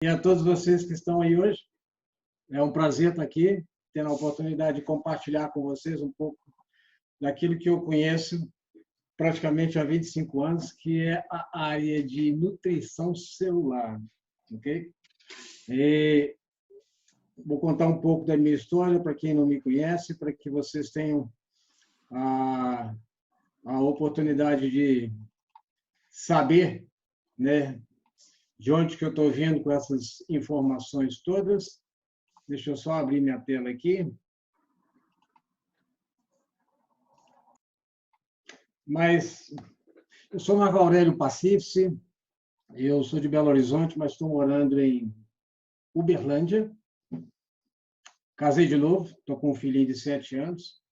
E a todos vocês que estão aí hoje. É um prazer estar aqui, tendo a oportunidade de compartilhar com vocês um pouco daquilo que eu conheço praticamente há 25 anos, que é a área de nutrição celular. Ok? E vou contar um pouco da minha história para quem não me conhece, para que vocês tenham a oportunidade de saber, né, de onde que eu estou vindo com essas informações todas. Deixa eu só abrir minha tela aqui. Mas eu sou Marco Aurélio Pacifici, eu sou de Belo Horizonte, mas estou morando em Uberlândia. Casei de novo, estou com um filhinho de 7 anos.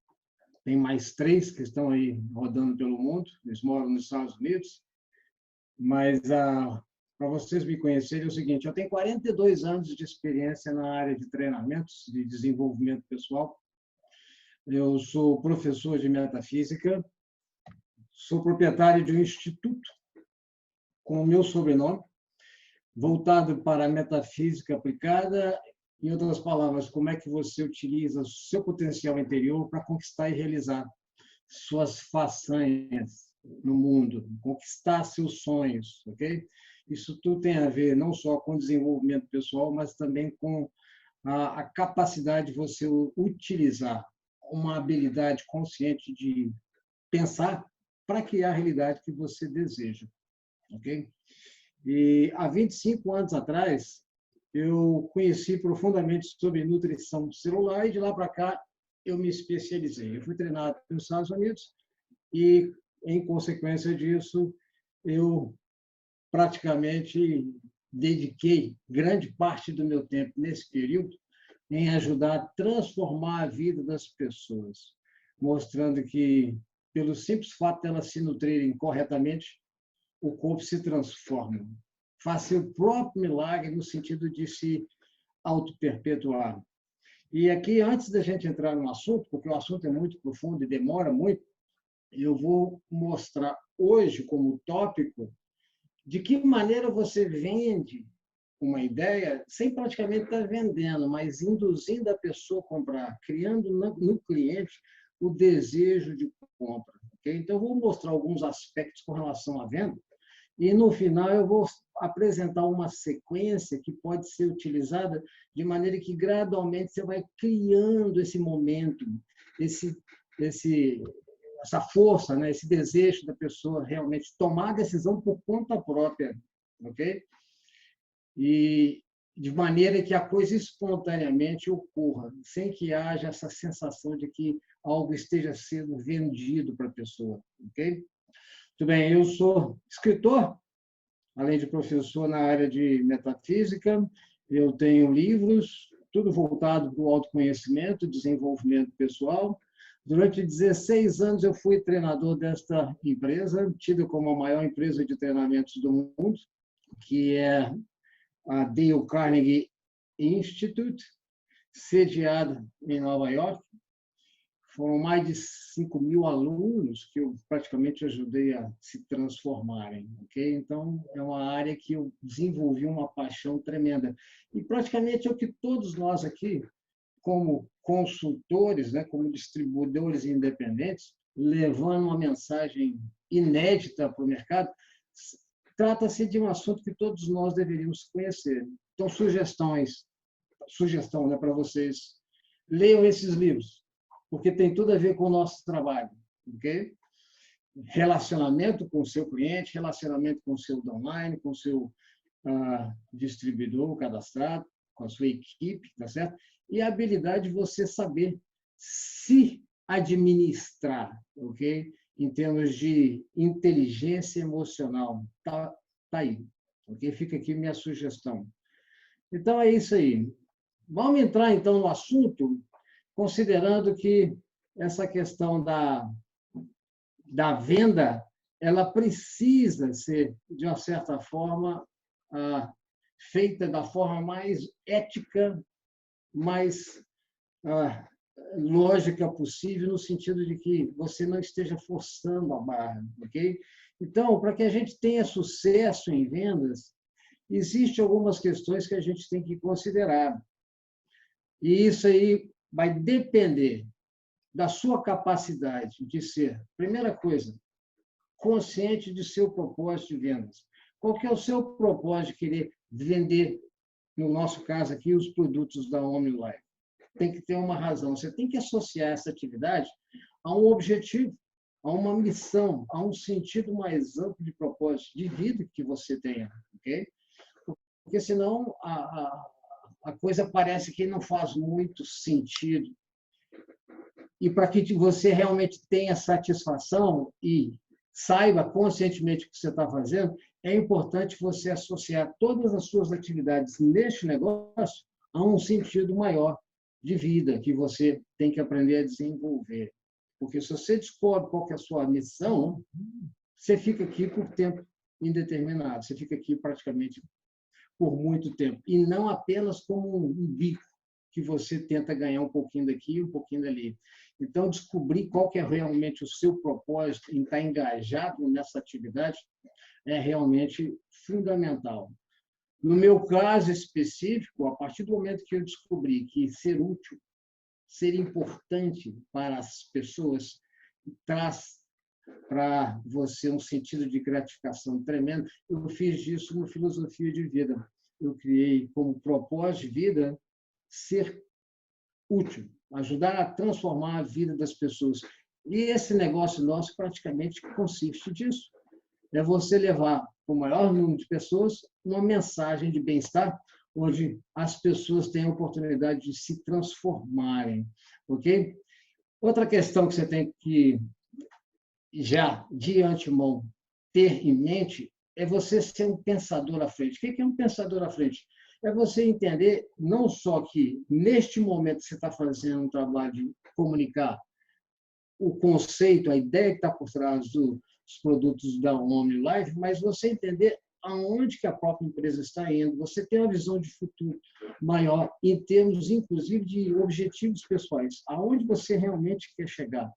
Tem mais 3 que estão aí rodando pelo mundo, eles moram nos Estados Unidos. Mas para vocês me conhecerem é o seguinte, eu tenho 42 anos de experiência na área de treinamentos, de desenvolvimento pessoal. Eu sou professor de metafísica, sou proprietário de um instituto com o meu sobrenome, voltado para a metafísica aplicada. Em outras palavras, como é que você utiliza o seu potencial interior para conquistar e realizar suas façanhas no mundo, conquistar seus sonhos, ok? Isso tudo tem a ver não só com desenvolvimento pessoal, mas também com a capacidade de você utilizar uma habilidade consciente de pensar para criar a realidade que você deseja, ok? E há 25 anos atrás, eu conheci profundamente sobre nutrição celular e de lá para cá eu me especializei. Eu fui treinado nos Estados Unidos e, em consequência disso, eu praticamente dediquei grande parte do meu tempo nesse período em ajudar a transformar a vida das pessoas, mostrando que, pelo simples fato de elas se nutrirem corretamente, o corpo se transforma. Faz seu próprio milagre no sentido de se auto-perpetuar. E aqui, antes da gente entrar no assunto, porque o assunto é muito profundo e demora muito, eu vou mostrar hoje, como tópico, de que maneira você vende uma ideia sem praticamente estar vendendo, mas induzindo a pessoa a comprar, criando no cliente o desejo de compra. Okay? Então, eu vou mostrar alguns aspectos com relação à venda e, no final, eu vou apresentar uma sequência que pode ser utilizada de maneira que, gradualmente, você vai criando esse momento, essa força, né? Esse desejo da pessoa realmente tomar a decisão por conta própria, ok? E de maneira que a coisa espontaneamente ocorra, sem que haja essa sensação de que algo esteja sendo vendido para a pessoa, ok? Muito bem, eu sou escritor, além de professor na área de metafísica, eu tenho livros, tudo voltado para o autoconhecimento, desenvolvimento pessoal. Durante 16 anos eu fui treinador desta empresa, tida como a maior empresa de treinamentos do mundo, que é a Dale Carnegie Institute, sediada em Nova York. Foram mais de 5.000 alunos que eu praticamente ajudei a se transformarem, ok? Então, é uma área que eu desenvolvi uma paixão tremenda. E praticamente é o que todos nós aqui, como consultores, né, como distribuidores independentes, levando uma mensagem inédita para o mercado, trata-se de um assunto que todos nós deveríamos conhecer. Então, sugestão, né, para vocês, leiam esses livros, porque tem tudo a ver com o nosso trabalho, ok? Relacionamento com o seu cliente, relacionamento com o seu downline, com o seu distribuidor cadastrado, com a sua equipe, tá certo? E a habilidade de você saber se administrar, ok? Em termos de inteligência emocional. Tá aí, ok? Fica aqui minha sugestão. Então, é isso aí. Vamos entrar, então, no assunto, considerando que essa questão da venda, ela precisa ser, de uma certa forma, feita da forma mais ética, mais lógica possível, no sentido de que você não esteja forçando a barra, ok? Então, para que a gente tenha sucesso em vendas, Existem algumas questões que a gente tem que considerar. E isso aí vai depender da sua capacidade de ser, primeira coisa, consciente de seu propósito de vendas. Qual que é o seu propósito de querer vender, no nosso caso aqui, os produtos da OmniLife? Tem que ter uma razão. Você tem que associar essa atividade a um objetivo, a uma missão, a um sentido mais amplo de propósito de vida que você tenha, ok? Porque senão a coisa parece que não faz muito sentido. E para que você realmente tenha satisfação e saiba conscientemente o que você está fazendo, é importante você associar todas as suas atividades neste negócio a um sentido maior de vida que você tem que aprender a desenvolver. Porque se você descobre qual que é a sua missão, você fica aqui por tempo indeterminado, você fica aqui praticamente por muito tempo, e não apenas como um bico que você tenta ganhar um pouquinho daqui e um pouquinho dali. Então, descobrir qual que é realmente o seu propósito em estar engajado nessa atividade é realmente fundamental. No meu caso específico, a partir do momento que eu descobri que ser útil, ser importante para as pessoas, traz para você um sentido de gratificação tremendo, eu fiz disso uma filosofia de vida. Eu criei como propósito de vida ser útil, ajudar a transformar a vida das pessoas. E esse negócio nosso praticamente consiste disso. É você levar para o maior número de pessoas uma mensagem de bem-estar, onde as pessoas têm a oportunidade de se transformarem, ok? Outra questão que você tem que, já de antemão, ter em mente é você ser um pensador à frente. O que é um pensador à frente? É você entender não só que, neste momento, você está fazendo um trabalho de comunicar o conceito, a ideia que está por trás dos produtos da OmniLife, mas você entender aonde que a própria empresa está indo, você tem uma visão de futuro maior, em termos, inclusive, de objetivos pessoais, aonde você realmente quer chegar.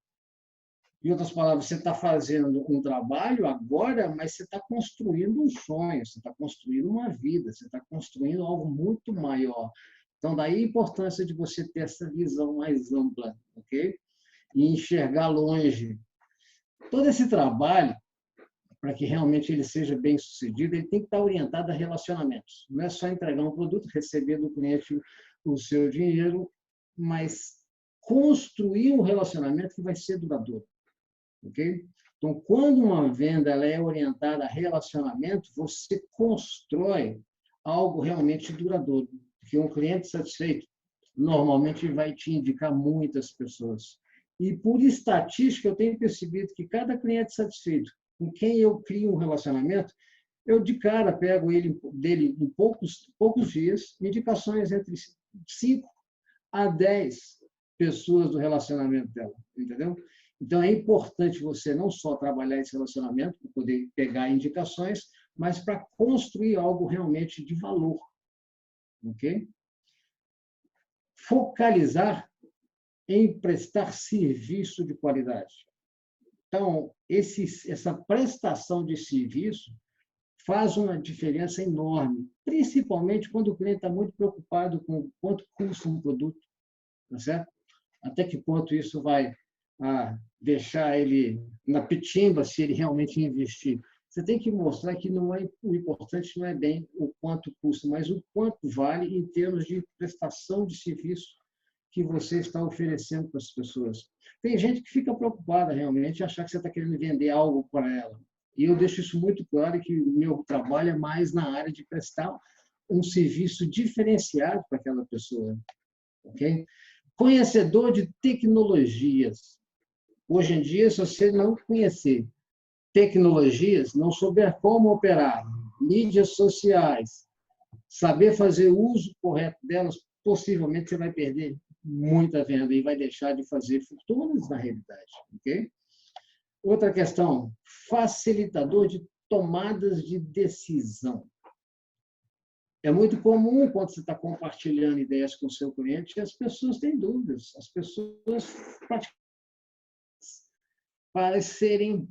Em outras palavras, você está fazendo um trabalho agora, mas você está construindo um sonho, você está construindo uma vida, você está construindo algo muito maior. Então, daí a importância de você ter essa visão mais ampla, ok? E enxergar longe. Todo esse trabalho, para que realmente ele seja bem sucedido, ele tem que estar orientado a relacionamentos. Não é só entregar um produto, receber do cliente o seu dinheiro, mas construir um relacionamento que vai ser duradouro. Okay? Então, quando uma venda ela é orientada a relacionamento, você constrói algo realmente duradouro. Porque um cliente satisfeito normalmente vai te indicar muitas pessoas. E, por estatística, eu tenho percebido que cada cliente satisfeito com quem eu crio um relacionamento, eu, de cara, pego dele em poucos dias, indicações entre 5 a 10 pessoas do relacionamento dela, entendeu? Então, é importante você não só trabalhar esse relacionamento, para poder pegar indicações, mas para construir algo realmente de valor, ok? Focalizar em prestar serviço de qualidade. Então, essa prestação de serviço faz uma diferença enorme, principalmente quando o cliente está muito preocupado com quanto custa um produto, tá certo? Até que ponto isso vai deixar ele na pitimba se ele realmente investir. Você tem que mostrar que não é, o importante não é bem o quanto custa, mas o quanto vale em termos de prestação de serviço que você está oferecendo para as pessoas. Tem gente que fica preocupada realmente, achar que você está querendo vender algo para ela. E eu deixo isso muito claro, que o meu trabalho é mais na área de prestar um serviço diferenciado para aquela pessoa. Ok? Conhecedor de tecnologias. Hoje em dia, se você não conhecer tecnologias, não souber como operar mídias sociais, saber fazer uso correto delas, possivelmente você vai perder muita venda e vai deixar de fazer fortunas na realidade. Okay? Outra questão, facilitador de tomadas de decisão. É muito comum, quando você está compartilhando ideias com o seu cliente, as pessoas têm dúvidas, as pessoas parecerem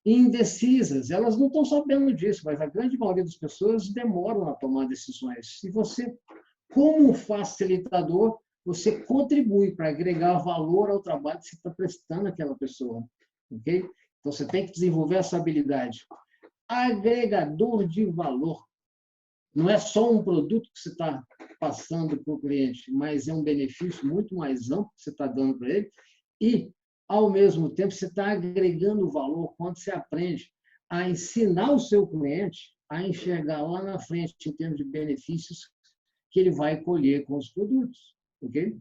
indecisas. Elas não estão sabendo disso, mas a grande maioria das pessoas demoram a tomar decisões. Se você, como facilitador, você contribui para agregar valor ao trabalho que você está prestando àquela pessoa. Ok? Então, você tem que desenvolver essa habilidade. Agregador de valor. Não é só um produto que você está passando para o cliente, mas é um benefício muito mais amplo que você está dando para ele. E, ao mesmo tempo, você está agregando valor quando você aprende a ensinar o seu cliente a enxergar lá na frente, em termos de benefícios, que ele vai colher com os produtos. Ok?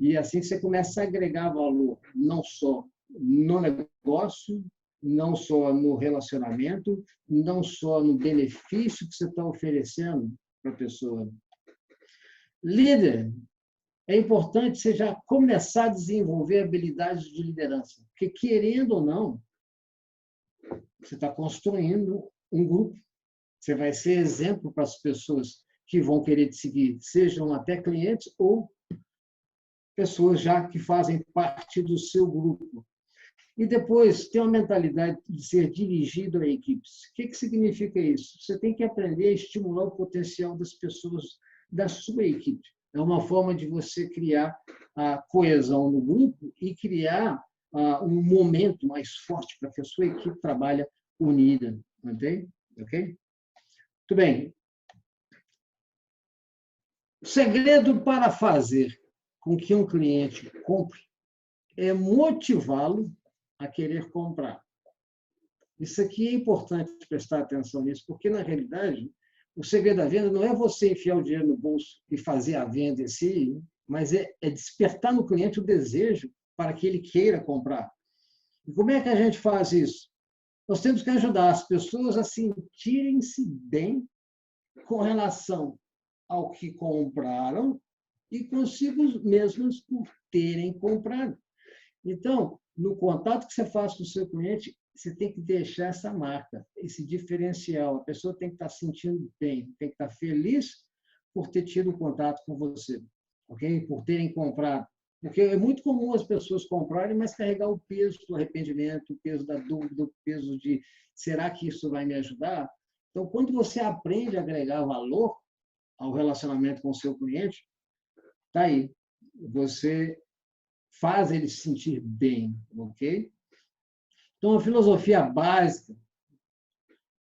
E assim você começa a agregar valor, não só no negócio, não só no relacionamento, não só no benefício que você está oferecendo para a pessoa. Líder, é importante você já começar a desenvolver habilidades de liderança, porque, querendo ou não, você está construindo um grupo. Você vai ser exemplo para as pessoas que vão querer te seguir, sejam até clientes ou pessoas já que fazem parte do seu grupo. E depois, ter uma mentalidade de ser dirigido a equipes. O que significa isso? Você tem que aprender a estimular o potencial das pessoas da sua equipe. É uma forma de você criar a coesão no grupo e criar um momento mais forte para que a sua equipe trabalhe unida. Ok? Muito bem. O segredo para fazer com que um cliente compre é motivá-lo a querer comprar. Isso aqui é importante prestar atenção nisso, porque, na realidade, o segredo da venda não é você enfiar o dinheiro no bolso e fazer a venda em si, mas é despertar no cliente o desejo para que ele queira comprar. E como é que a gente faz isso? Nós temos que ajudar as pessoas a sentirem-se bem com relação ao que compraram e consigo mesmos por terem comprado. Então, no contato que você faz com o seu cliente, você tem que deixar essa marca, esse diferencial. A pessoa tem que estar se sentindo bem, tem que estar feliz por ter tido contato com você, ok? Por terem comprado. Porque é muito comum as pessoas comprarem, mas carregar o peso do arrependimento, o peso da dúvida, o peso de será que isso vai me ajudar? Então, quando você aprende a agregar valor ao relacionamento com o seu cliente, tá aí. Você faz ele se sentir bem, ok? Então, a filosofia básica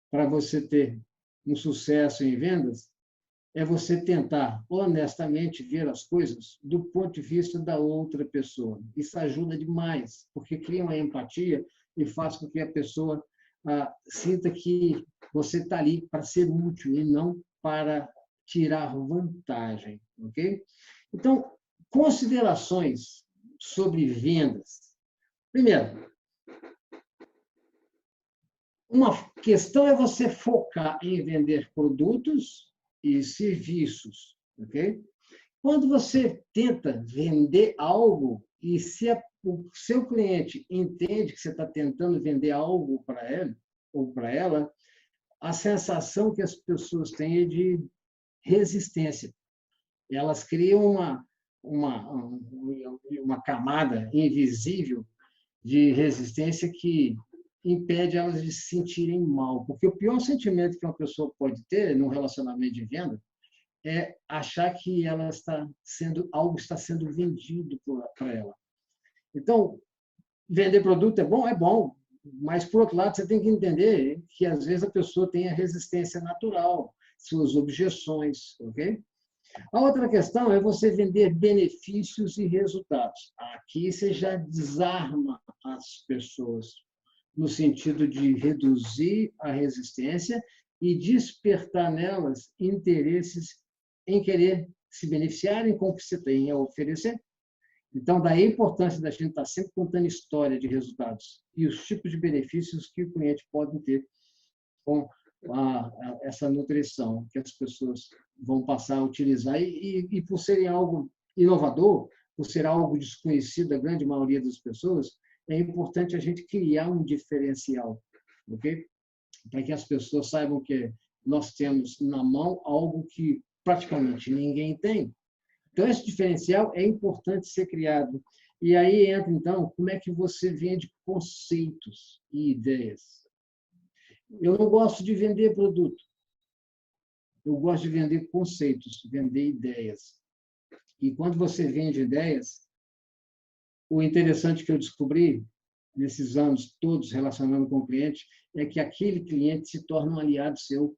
para você ter um sucesso em vendas é você tentar honestamente ver as coisas do ponto de vista da outra pessoa. Isso ajuda demais, porque cria uma empatia e faz com que a pessoa sinta que você está ali para ser útil e não para tirar vantagem, ok? Então, considerações sobre vendas. Primeiro, uma questão é você focar em vender produtos e serviços, ok? Quando você tenta vender algo e se o seu cliente entende que você está tentando vender algo para ele ou para ela, a sensação que as pessoas têm é de resistência. Elas criam uma camada invisível de resistência que impede elas de se sentirem mal. Porque o pior sentimento que uma pessoa pode ter num relacionamento de venda é achar que algo está sendo vendido para ela. Então, vender produto é bom, mas, por outro lado, você tem que entender que, às vezes, a pessoa tem a resistência natural, suas objeções, ok? A outra questão é você vender benefícios e resultados. Aqui você já desarma as pessoas, no sentido de reduzir a resistência e despertar nelas interesses em querer se beneficiarem com o que você tem a oferecer. Então, daí a importância da gente estar sempre contando história de resultados e os tipos de benefícios que o cliente pode ter com essa nutrição que as pessoas vão passar a utilizar. E por serem algo inovador, por ser algo desconhecido da grande maioria das pessoas, é importante a gente criar um diferencial, ok? Para que as pessoas saibam que nós temos na mão algo que praticamente ninguém tem. Então, esse diferencial é importante ser criado. E aí entra, então, como é que você vende conceitos e ideias. Eu não gosto de vender produto. Eu gosto de vender conceitos, vender ideias. E quando você vende ideias, o interessante que eu descobri nesses anos todos relacionando com o cliente é que aquele cliente se torna um aliado seu.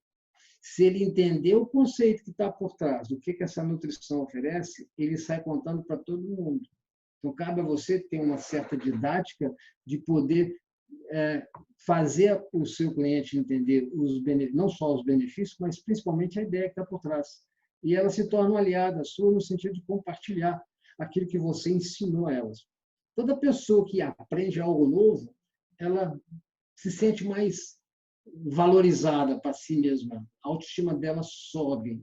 Se ele entender o conceito que está por trás do que essa nutrição oferece, ele sai contando para todo mundo. Então, cabe a você ter uma certa didática de poder fazer o seu cliente entender não só os benefícios, mas principalmente a ideia que está por trás. E ela se torna uma aliada sua no sentido de compartilhar aquilo que você ensinou a elas. Toda pessoa que aprende algo novo, ela se sente mais valorizada para si mesma. A autoestima dela sobe.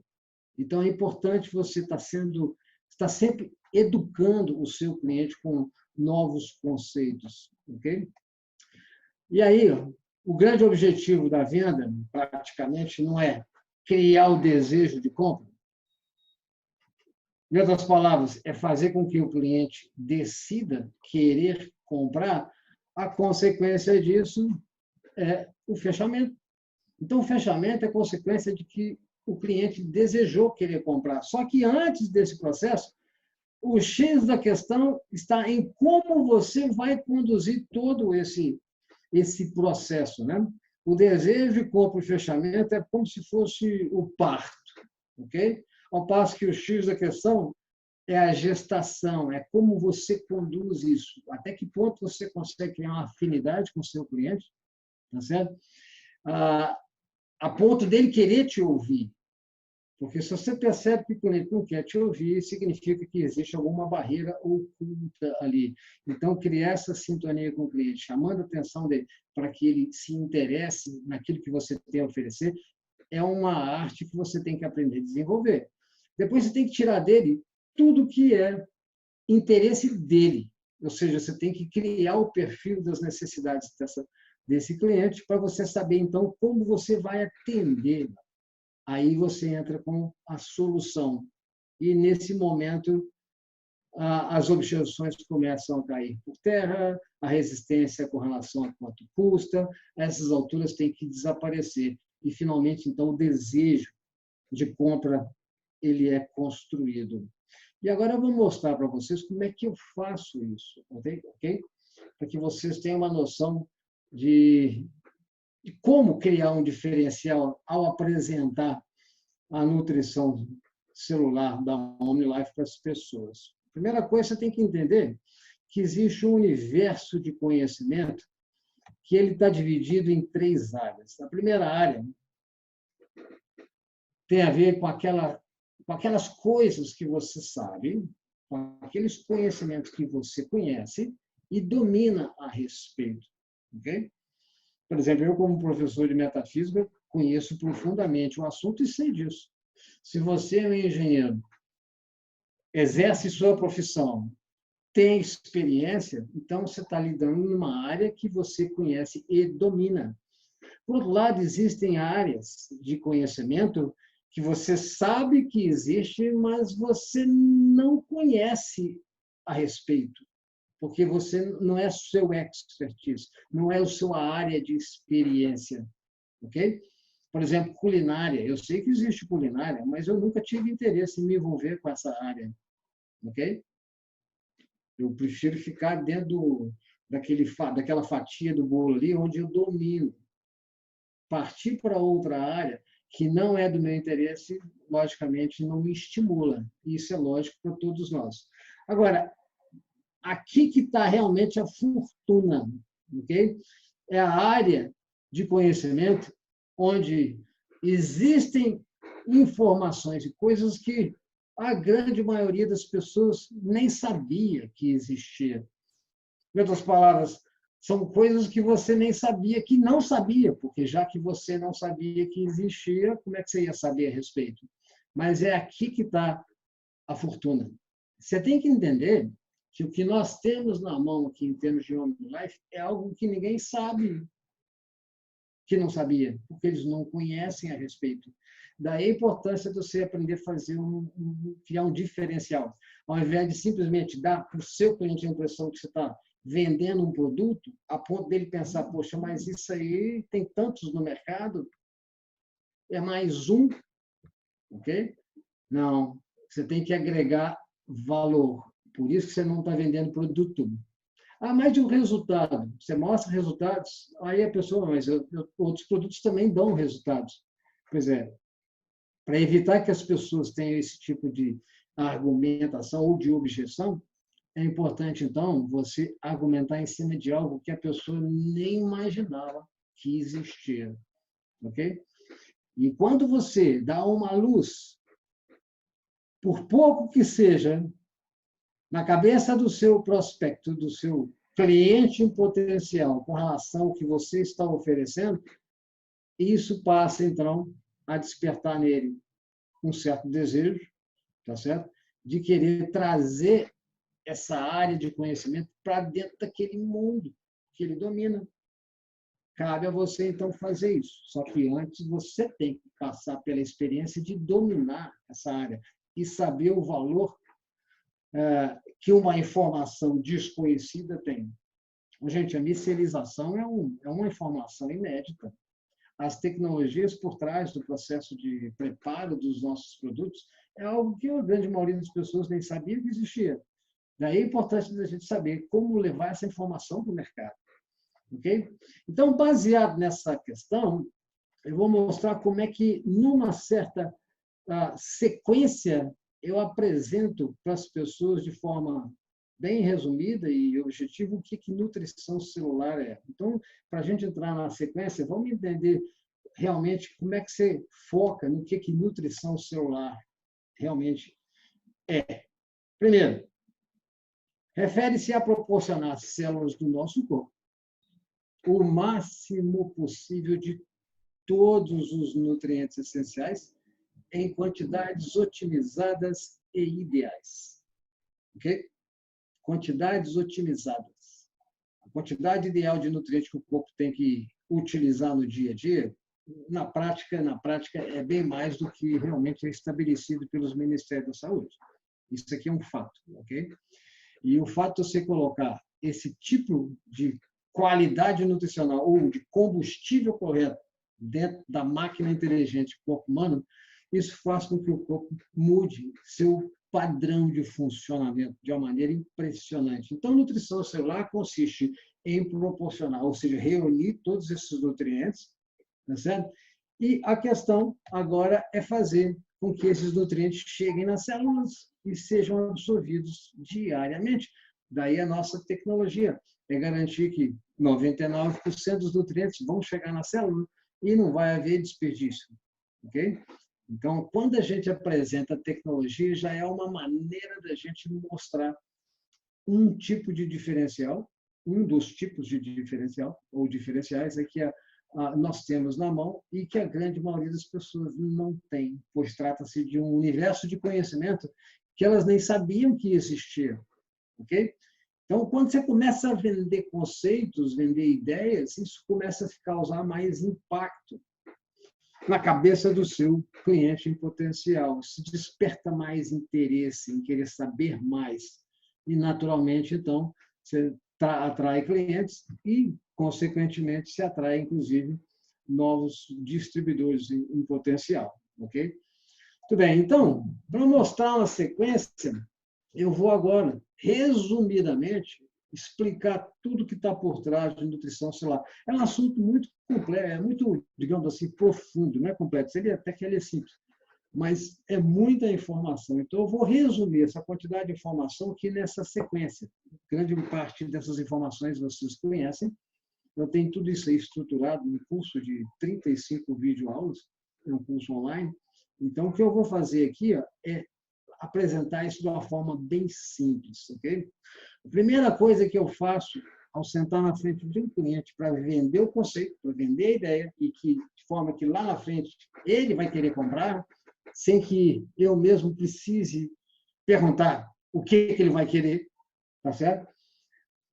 Então, é importante você estar sempre educando o seu cliente com novos conceitos, ok? E aí, o grande objetivo da venda, praticamente, não é criar o desejo de compra. Em outras palavras, é fazer com que o cliente decida querer comprar. A consequência disso é o fechamento. Então, o fechamento é consequência de que o cliente desejou querer comprar. Só que antes desse processo, o X da questão está em como você vai conduzir todo esse processo, né? O desejo de compra e fechamento é como se fosse o parto, ok? Ao passo que o X da questão é a gestação, é como você conduz isso, até que ponto você consegue criar uma afinidade com o seu cliente, tá certo? A ponto dele querer te ouvir. Porque se você percebe que o cliente não quer te ouvir, significa que existe alguma barreira oculta ali. Então, criar essa sintonia com o cliente, chamando a atenção dele para que ele se interesse naquilo que você tem a oferecer, é uma arte que você tem que aprender a desenvolver. Depois, você tem que tirar dele tudo que é interesse dele. Ou seja, você tem que criar o perfil das necessidades desse cliente para você saber, então, como você vai atender. Aí você entra com a solução. E, nesse momento, as objeções começam a cair por terra, a resistência com relação a quanto custa, essas alturas têm que desaparecer. E, finalmente, então, o desejo de compra ele é construído. E agora eu vou mostrar para vocês como é que eu faço isso, ok? Para que vocês tenham uma noção de como criar um diferencial ao apresentar a nutrição celular da OmniLife para as pessoas. A primeira coisa, você tem que entender que existe um universo de conhecimento que ele está dividido em 3 áreas. A primeira área tem a ver com aquelas coisas que você sabe, com aqueles conhecimentos que você conhece e domina a respeito. Okay? Por exemplo, eu, como professor de metafísica, conheço profundamente o assunto e sei disso. Se você é um engenheiro, exerce sua profissão, tem experiência, então você está lidando numa área que você conhece e domina. Por outro lado, existem áreas de conhecimento que você sabe que existe, mas você não conhece a respeito, porque você não é seu expertise, não é a sua área de experiência, ok? Por exemplo, culinária. Eu sei que existe culinária, mas eu nunca tive interesse em me envolver com essa área, ok? Eu prefiro ficar dentro daquela fatia do bolo ali onde eu domino. Partir para outra área que não é do meu interesse, logicamente, não me estimula. Isso é lógico para todos nós. Agora, aqui que está realmente a fortuna, ok? É a área de conhecimento onde existem informações e coisas que a grande maioria das pessoas nem sabia que existia. Em outras palavras, são coisas que você nem sabia que não sabia, porque já que você não sabia que existia, como é que você ia saber a respeito? Mas é aqui que está a fortuna. Você tem que entender que o que nós temos na mão aqui em termos de OmniLife é algo que ninguém sabe que não sabia, porque eles não conhecem a respeito. Daí a importância de você aprender a criar um diferencial. Ao invés de simplesmente dar para o seu cliente a impressão que você está vendendo um produto a ponto dele pensar, poxa, mas isso aí tem tantos no mercado, é mais um, ok? Não, você tem que agregar valor. Por isso que você não está vendendo produto. Ah, mas de um resultado. Você mostra resultados, aí a pessoa, mas outros produtos também dão resultados. Pois é, para evitar que as pessoas tenham esse tipo de argumentação ou de objeção, é importante, então, você argumentar em cima de algo que a pessoa nem imaginava que existia. Ok? E quando você dá uma luz, por pouco que seja, na cabeça do seu prospecto, do seu cliente em potencial, com relação ao que você está oferecendo, isso passa, então, a despertar nele um certo desejo, tá certo? De querer trazer essa área de conhecimento para dentro daquele mundo que ele domina. Cabe a você, então, fazer isso. Só que antes você tem que passar pela experiência de dominar essa área e saber o valor que uma informação desconhecida tem. Gente, a micelização é uma informação inédita. As tecnologias por trás do processo de preparo dos nossos produtos é algo que a grande maioria das pessoas nem sabia que existia. Daí a importância da gente saber como levar essa informação para o mercado. Ok? Então, baseado nessa questão, eu vou mostrar como é que, numa certa sequência, eu apresento para as pessoas de forma bem resumida e objetiva o que nutrição celular é. Então, para a gente entrar na sequência, vamos entender realmente como é que você foca no que nutrição celular realmente é. Primeiro, refere-se a proporcionar às células do nosso corpo o máximo possível de todos os nutrientes essenciais em quantidades otimizadas e ideais. Ok? Quantidades otimizadas. A quantidade ideal de nutrientes que o corpo tem que utilizar no dia a dia, na prática é bem mais do que realmente é estabelecido pelos Ministérios da Saúde. Isso aqui é um fato, ok? E o fato de você colocar esse tipo de qualidade nutricional ou de combustível correto dentro da máquina inteligente do corpo humano, isso faz com que o corpo mude seu padrão de funcionamento de uma maneira impressionante. Então, nutrição celular consiste em proporcionar, ou seja, reunir todos esses nutrientes, tá certo? E a questão agora é fazer com que esses nutrientes cheguem nas células e sejam absorvidos diariamente. Daí a nossa tecnologia é garantir que 99% dos nutrientes vão chegar na célula e não vai haver desperdício. Ok? Então, quando a gente apresenta tecnologia, já é uma maneira da gente mostrar um tipo de diferencial, um dos tipos de diferencial, ou diferenciais, é que nós temos na mão e que a grande maioria das pessoas não tem, pois trata-se de um universo de conhecimento que elas nem sabiam que existia. Ok? Então, quando você começa a vender conceitos, vender ideias, isso começa a causar mais impacto na cabeça do seu cliente em potencial. Se desperta mais interesse em querer saber mais. E, naturalmente, então, você atrai clientes e, consequentemente, se atrai, inclusive, novos distribuidores em potencial. Ok? Muito bem. Então, para mostrar uma sequência, eu vou agora, resumidamente, explicar tudo que está por trás de nutrição celular. É um assunto muito complexo, é muito, digamos assim, profundo, não é complexo, seria até que ele é simples, mas é muita informação. Então, eu vou resumir essa quantidade de informação aqui nessa sequência. Grande parte dessas informações vocês conhecem. Eu tenho tudo isso aí estruturado no curso de 35 videoaulas, é um curso online. Então, o que eu vou fazer aqui é apresentar isso de uma forma bem simples, ok? A primeira coisa que eu faço ao sentar na frente de um cliente para vender o conceito, para vender a ideia, e que, de forma que lá na frente ele vai querer comprar, sem que eu mesmo precise perguntar o que ele vai querer, tá certo?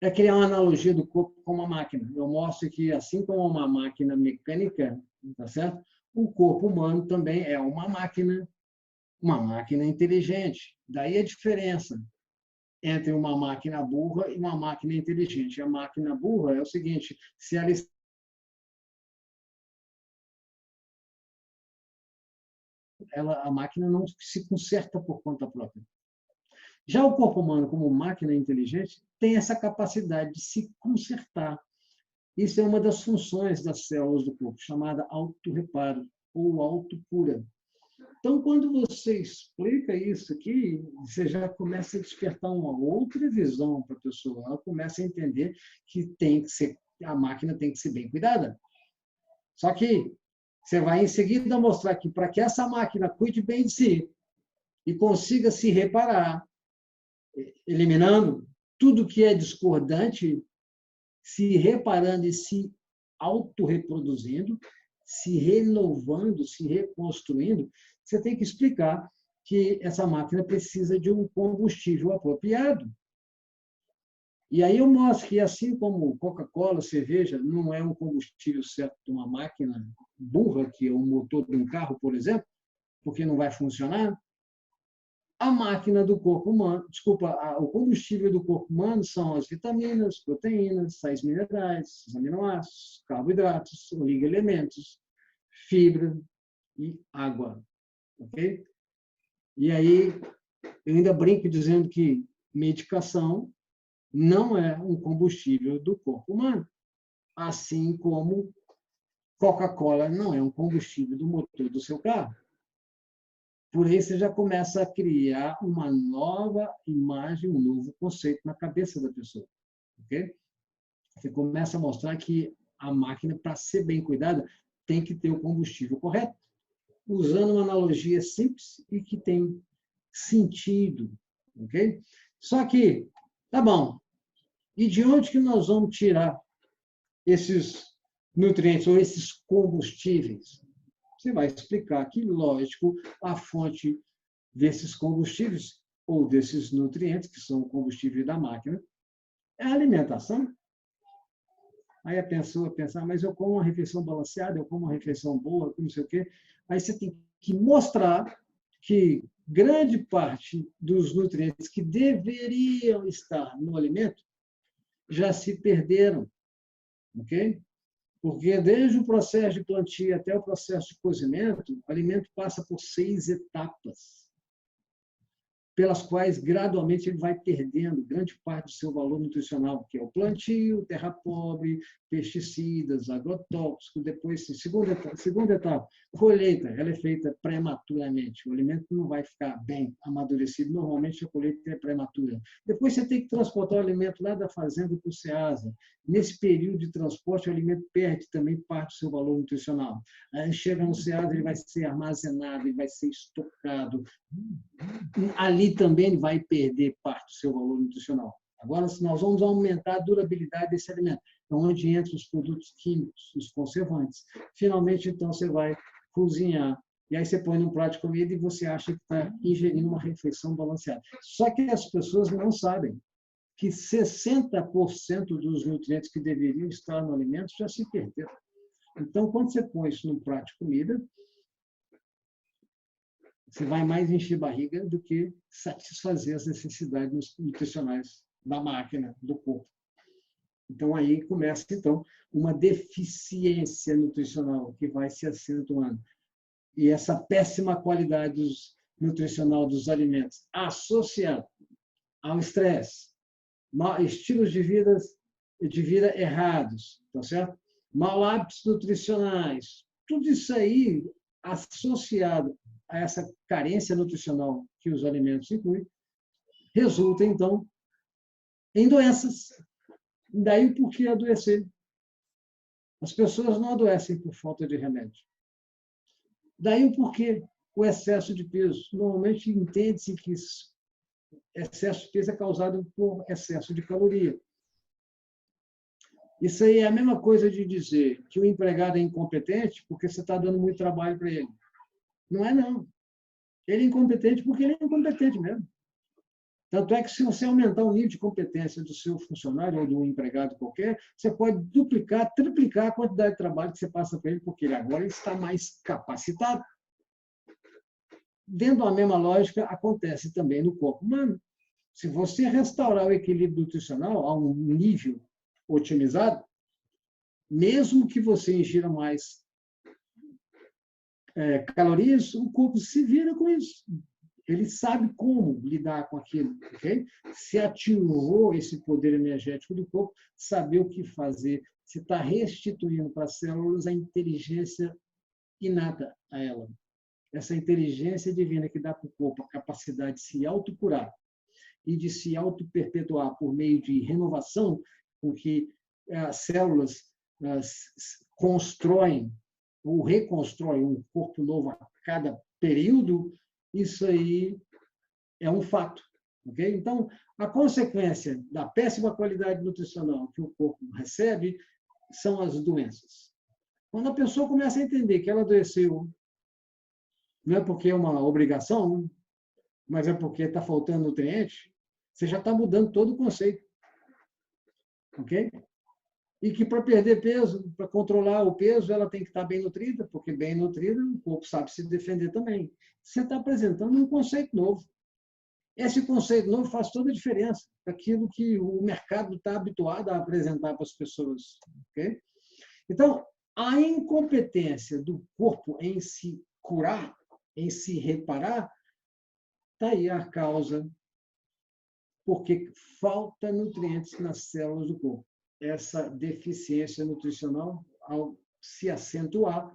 É criar uma analogia do corpo com uma máquina. Eu mostro que, assim como uma máquina mecânica, tá certo? O corpo humano também é uma máquina inteligente. Daí a diferença entre uma máquina burra e uma máquina inteligente. A máquina burra é o seguinte, se a máquina não se conserta por conta própria. Já o corpo humano, como máquina inteligente, tem essa capacidade de se consertar. Isso é uma das funções das células do corpo, chamada autorreparo ou autocura. Então, quando você explica isso aqui, você já começa a despertar uma outra visão para a pessoa. Ela começa a entender que a máquina tem que ser bem cuidada. Só que você vai em seguida mostrar que para que essa máquina cuide bem de si e consiga se reparar, eliminando tudo que é discordante, se reparando e se autorreproduzindo, se renovando, se reconstruindo, você tem que explicar que essa máquina precisa de um combustível apropriado. E aí eu mostro que, assim como Coca-Cola, cerveja, não é um combustível certo de uma máquina burra, que é o motor de um carro, por exemplo, porque não vai funcionar, a máquina do corpo humano, o combustível do corpo humano são as vitaminas, proteínas, sais minerais, os aminoácidos, carboidratos, oligoelementos, fibra e água. Ok? E aí, eu ainda brinco dizendo que medicação não é um combustível do corpo humano, assim como Coca-Cola não é um combustível do motor do seu carro. Por aí você já começa a criar uma nova imagem, um novo conceito na cabeça da pessoa. Okay? Você começa a mostrar que a máquina, para ser bem cuidada, tem que ter o combustível correto, usando uma analogia simples e que tem sentido. Okay? Só que, tá bom, e de onde que nós vamos tirar esses nutrientes ou esses combustíveis? Você vai explicar que, lógico, a fonte desses combustíveis ou desses nutrientes, que são o combustível da máquina, é a alimentação. Aí a pessoa pensa, mas eu como uma refeição balanceada, eu como uma refeição boa, não sei o quê. Aí você tem que mostrar que grande parte dos nutrientes que deveriam estar no alimento já se perderam, ok? Porque desde o processo de plantio até o processo de cozimento, o alimento passa por 6 etapas, pelas quais gradualmente ele vai perdendo grande parte do seu valor nutricional, que é o plantio, terra pobre, pesticidas, agrotóxicos, depois, segunda etapa, colheita, ela é feita prematuramente, o alimento não vai ficar bem amadurecido, normalmente a colheita é prematura. Depois você tem que transportar o alimento lá da fazenda para o Ceasa. Nesse período de transporte, o alimento perde também parte do seu valor nutricional. Aí chega no Ceasa, ele vai ser armazenado, ele vai ser estocado. Ali também ele vai perder parte do seu valor nutricional. Agora, se nós vamos aumentar a durabilidade desse alimento, então, onde entram os produtos químicos, os conservantes. Finalmente, então, você vai cozinhar. E aí você põe num prato de comida e você acha que está ingerindo uma refeição balanceada. Só que as pessoas não sabem que 60% dos nutrientes que deveriam estar no alimento já se perderam. Então, quando você põe isso num prato de comida, você vai mais encher barriga do que satisfazer as necessidades nutricionais da máquina, do corpo. Então, aí começa, então, uma deficiência nutricional que vai se acentuando. E essa péssima qualidade nutricional dos alimentos, associada ao estresse, estilos de vida errados, tá certo? Mal hábitos nutricionais, tudo isso aí associado a essa carência nutricional que os alimentos incluem, resulta, então, em doenças. Daí o porquê adoecer. As pessoas não adoecem por falta de remédio. Daí o porquê o excesso de peso. Normalmente entende-se que excesso de peso é causado por excesso de caloria. Isso aí é a mesma coisa de dizer que o empregado é incompetente porque você está dando muito trabalho para ele. Não é, não. Ele é incompetente porque ele é incompetente mesmo. Tanto é que, se você aumentar o nível de competência do seu funcionário ou de um empregado qualquer, você pode duplicar, triplicar a quantidade de trabalho que você passa para ele, porque ele agora está mais capacitado. Dentro da mesma lógica, acontece também no corpo humano. Se você restaurar o equilíbrio nutricional a um nível otimizado, mesmo que você ingira mais calorias, o corpo se vira com isso. Ele sabe como lidar com aquilo, ok? Se ativou esse poder energético do corpo, saber o que fazer. Você está restituindo para as células a inteligência inata a ela. Essa inteligência divina que dá para o corpo a capacidade de se autocurar e de se auto-perpetuar por meio de renovação, com que as células constroem ou reconstroem um corpo novo a cada período, isso aí é um fato. Okay? Então, a consequência da péssima qualidade nutricional que o corpo recebe são as doenças. Quando a pessoa começa a entender que ela adoeceu, não é porque é uma obrigação, mas é porque está faltando nutriente, você já está mudando todo o conceito. Ok? E que para perder peso, para controlar o peso, ela tem que estar bem nutrida, porque bem nutrida o corpo sabe se defender também. Você está apresentando um conceito novo. Esse conceito novo faz toda a diferença daquilo que o mercado está habituado a apresentar para as pessoas. Okay? Então, a incompetência do corpo em se curar, em se reparar, está aí a causa porque falta nutrientes nas células do corpo. Essa deficiência nutricional, ao se acentuar,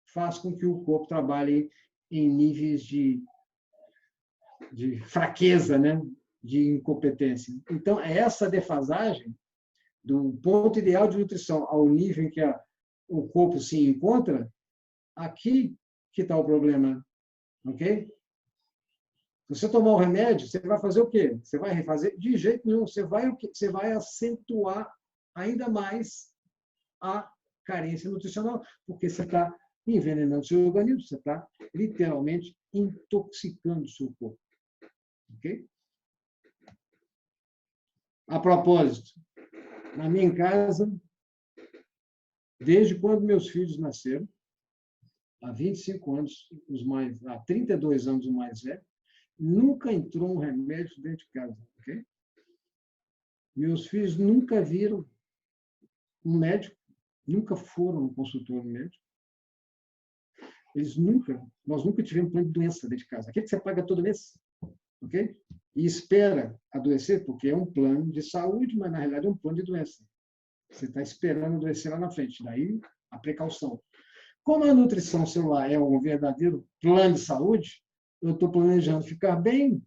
faz com que o corpo trabalhe em níveis de fraqueza, né? De incompetência. Então, essa defasagem do ponto ideal de nutrição ao nível em que o corpo se encontra, aqui que está o problema. Ok? Se você tomar o remédio, você vai fazer o quê? Você vai refazer? De jeito nenhum. Você vai acentuar ainda mais a carência nutricional, porque você está envenenando o seu organismo, você está literalmente intoxicando o seu corpo. Ok? A propósito, na minha casa, desde quando meus filhos nasceram, há 25 anos, há 32 anos o mais velho, nunca entrou um remédio dentro de casa. Okay? Meus filhos nunca viram um médico, nunca foram no consultório médico. Nós nunca tivemos plano de doença dentro de casa. Aquele que você paga todo mês. Ok? E espera adoecer, porque é um plano de saúde, mas na realidade é um plano de doença. Você está esperando adoecer lá na frente. Daí a precaução. Como a nutrição celular é um verdadeiro plano de saúde, eu estou planejando ficar bem.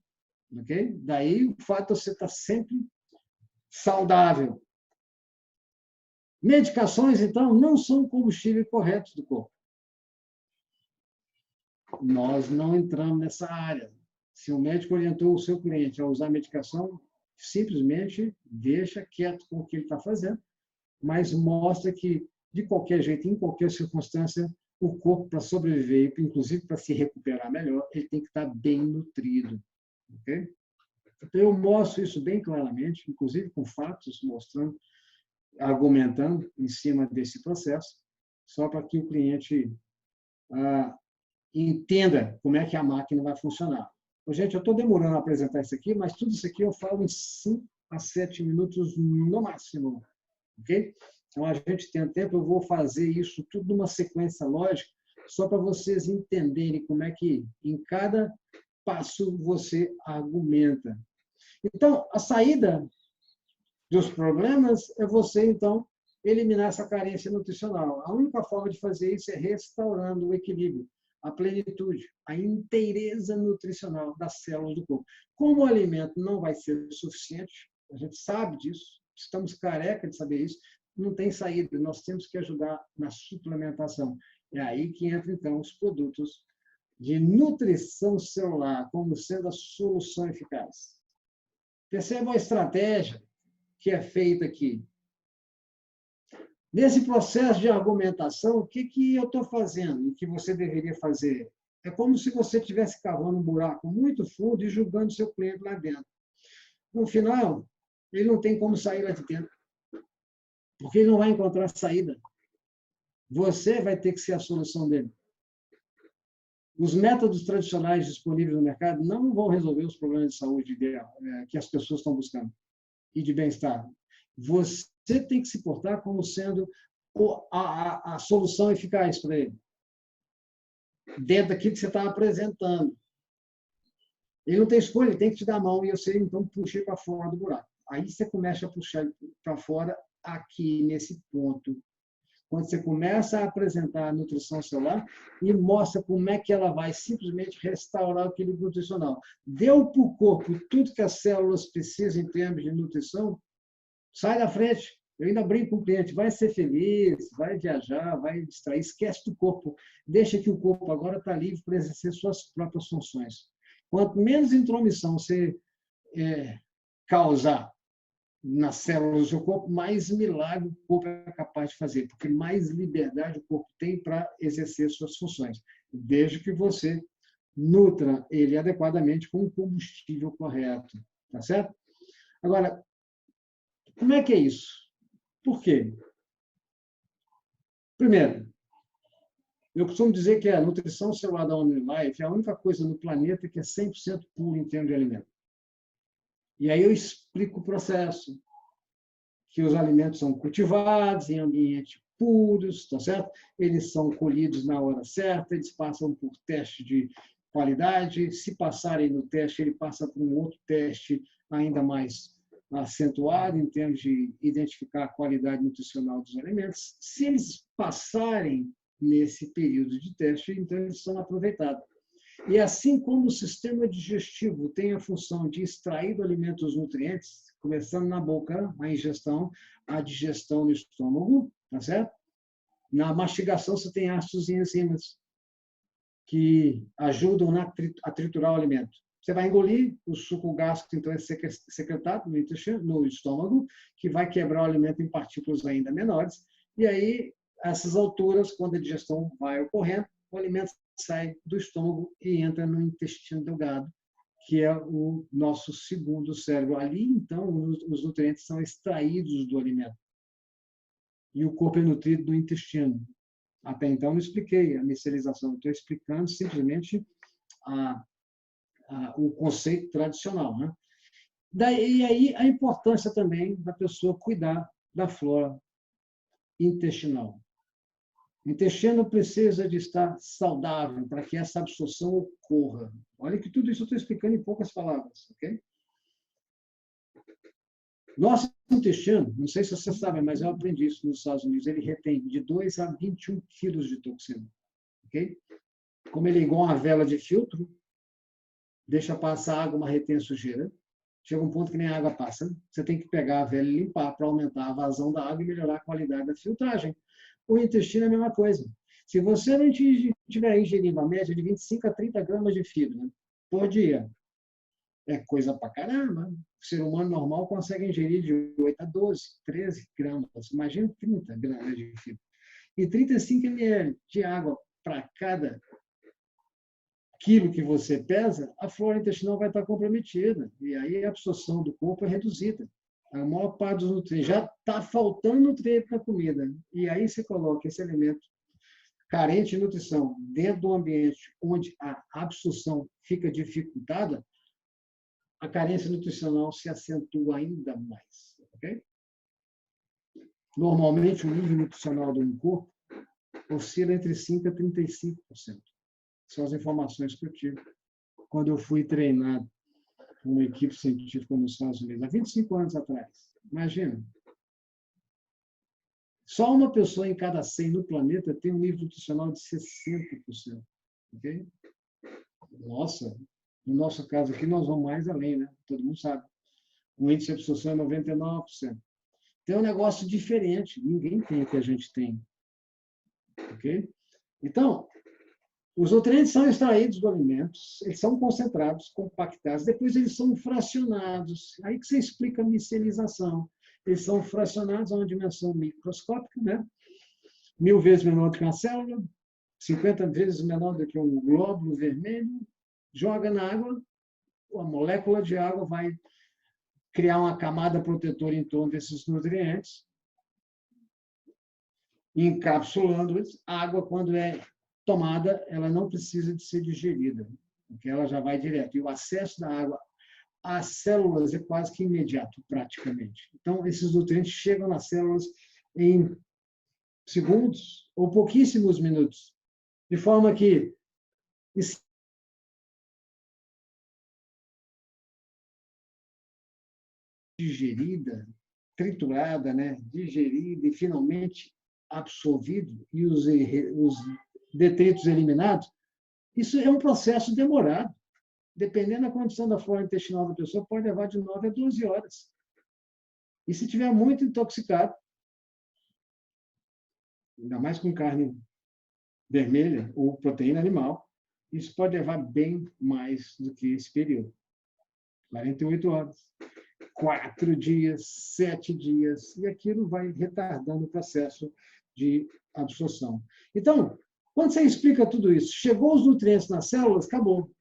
Ok? Daí o fato de você estar sempre saudável. Medicações, então, não são combustíveis corretos do corpo. Nós não entramos nessa área. Se o médico orientou o seu cliente a usar medicação, simplesmente deixa quieto com o que ele está fazendo, mas mostra que, de qualquer jeito, em qualquer circunstância, o corpo, para sobreviver, inclusive para se recuperar melhor, ele tem que estar bem nutrido. Okay? Então, eu mostro isso bem claramente, inclusive com fatos, mostrando, argumentando em cima desse processo, só para que o cliente entenda como é que a máquina vai funcionar. Gente, eu estou demorando a apresentar isso aqui, mas tudo isso aqui eu falo em 5 a 7 minutos no máximo. Ok? Então, a gente tem tempo, eu vou fazer isso tudo numa sequência lógica, só para vocês entenderem como é que, em cada passo, você argumenta. Então, a saída dos problemas é você, então, eliminar essa carência nutricional. A única forma de fazer isso é restaurando o equilíbrio, a plenitude, a inteireza nutricional das células do corpo. Como o alimento não vai ser suficiente, a gente sabe disso, estamos careca de saber isso, não tem saída, nós temos que ajudar na suplementação. É aí que entra, então, os produtos de nutrição celular como sendo a solução eficaz. Perceba a estratégia que é feita aqui. Nesse processo de argumentação, o que eu estou fazendo e que você deveria fazer? É como se você estivesse cavando um buraco muito fundo e julgando seu cliente lá dentro. No final, ele não tem como sair lá de dentro, porque ele não vai encontrar saída. Você vai ter que ser a solução dele. Os métodos tradicionais disponíveis no mercado não vão resolver os problemas de saúde que as pessoas estão buscando e de bem-estar. Você tem que se portar como sendo a solução eficaz para ele, dentro daquilo que você está apresentando. Ele não tem escolha, ele tem que te dar a mão e você, então, puxa ele para fora do buraco. Aí você começa a puxar ele para fora aqui, nesse ponto. Quando você começa a apresentar a nutrição celular e mostra como é que ela vai simplesmente restaurar o equilíbrio nutricional. Deu para o corpo tudo que as células precisam em termos de nutrição, sai da frente. Eu ainda brinco com o cliente, vai ser feliz, vai viajar, vai distrair, esquece do corpo. Deixa que o corpo agora está livre para exercer suas próprias funções. Quanto menos intromissão você causar nas células do seu corpo, mais milagre o corpo é capaz de fazer, porque mais liberdade o corpo tem para exercer suas funções, desde que você nutra ele adequadamente com o combustível correto, tá certo? Agora, como é que é isso? Por quê? Primeiro, eu costumo dizer que a nutrição celular da OmniLife é a única coisa no planeta que é 100% pura em termos de alimento. E aí eu explico o processo, que os alimentos são cultivados em ambientes puros, tá certo? Eles são colhidos na hora certa, eles passam por teste de qualidade, se passarem no teste, ele passa por um outro teste ainda mais acentuado em termos de identificar a qualidade nutricional dos alimentos. Se eles passarem nesse período de teste, então eles são aproveitados. E assim como o sistema digestivo tem a função de extrair do alimento os nutrientes, começando na boca, a ingestão, a digestão no estômago, tá certo? Na mastigação você tem ácidos e enzimas que ajudam a triturar o alimento. Você vai engolir, o suco gástrico então é secretado no intestino, no estômago, que vai quebrar o alimento em partículas ainda menores, e aí, a essas alturas, quando a digestão vai ocorrendo, o alimento sai do estômago e entra no intestino delgado, que é o nosso segundo cérebro. Ali, então, os nutrientes são extraídos do alimento. E o corpo é nutrido do intestino. Até então, não expliquei a micelização. Estou explicando simplesmente o conceito tradicional. Né? Daí aí a importância também da pessoa cuidar da flora intestinal. O intestino precisa de estar saudável para que essa absorção ocorra. Olha que tudo isso eu estou explicando em poucas palavras, ok? Nosso intestino, não sei se você sabe, mas eu aprendi isso nos Estados Unidos, ele retém de 2 a 21 quilos de toxina, ok? Como ele é igual a uma vela de filtro, deixa passar água, mas retém a sujeira. Chega um ponto que nem a água passa, você tem que pegar a vela e limpar para aumentar a vazão da água e melhorar a qualidade da filtragem. O intestino é a mesma coisa. Se você não estiver ingerindo a média de 25 a 30 gramas de fibra por dia, é coisa pra caramba. O ser humano normal consegue ingerir de 8 a 12, 13 gramas. Imagina 30 gramas de fibra. E 35 ml de água para cada quilo que você pesa, a flora intestinal vai estar comprometida. E aí a absorção do corpo é reduzida. A maior parte dos nutrientes já está faltando nutriente na comida. E aí você coloca esse alimento carente de nutrição dentro de um ambiente onde a absorção fica dificultada, a carência nutricional se acentua ainda mais. Okay? Normalmente, o nível nutricional de um corpo oscila entre 5% a 35%. São as informações que eu tive quando eu fui treinado por uma equipe científica nos Estados Unidos, há 25 anos atrás. Imagina. Só uma pessoa em cada 100 no planeta tem um nível nutricional de 60%. Okay? Nossa, no nosso caso aqui, nós vamos mais além, né? Todo mundo sabe. O índice de absorção é 99%. Tem um negócio diferente. Ninguém tem o que a gente tem. Ok? Então, os nutrientes são extraídos do alimento, eles são concentrados, compactados, depois eles são fracionados. Aí que você explica a micelização. Eles são fracionados a uma dimensão microscópica, né? 1000 vezes menor do que uma célula, 50 vezes menor do que um glóbulo vermelho, joga na água, a molécula de água vai criar uma camada protetora em torno desses nutrientes, encapsulando-os. A água, quando é tomada, ela não precisa de ser digerida, porque ela já vai direto. E o acesso da água às células é quase que imediato, praticamente. Então, esses nutrientes chegam nas células em segundos ou pouquíssimos minutos, de forma que digerida, triturada, né? Digerida e finalmente absorvido e os detritos eliminados, isso é um processo demorado. Dependendo da condição da flora intestinal da pessoa, pode levar de 9 a 12 horas. E se tiver muito intoxicado, ainda mais com carne vermelha ou proteína animal, isso pode levar bem mais do que esse período. 48 horas, 4 dias, 7 dias, e aquilo vai retardando o processo de absorção. Então, quando você explica tudo isso, chegou os nutrientes nas células, acabou.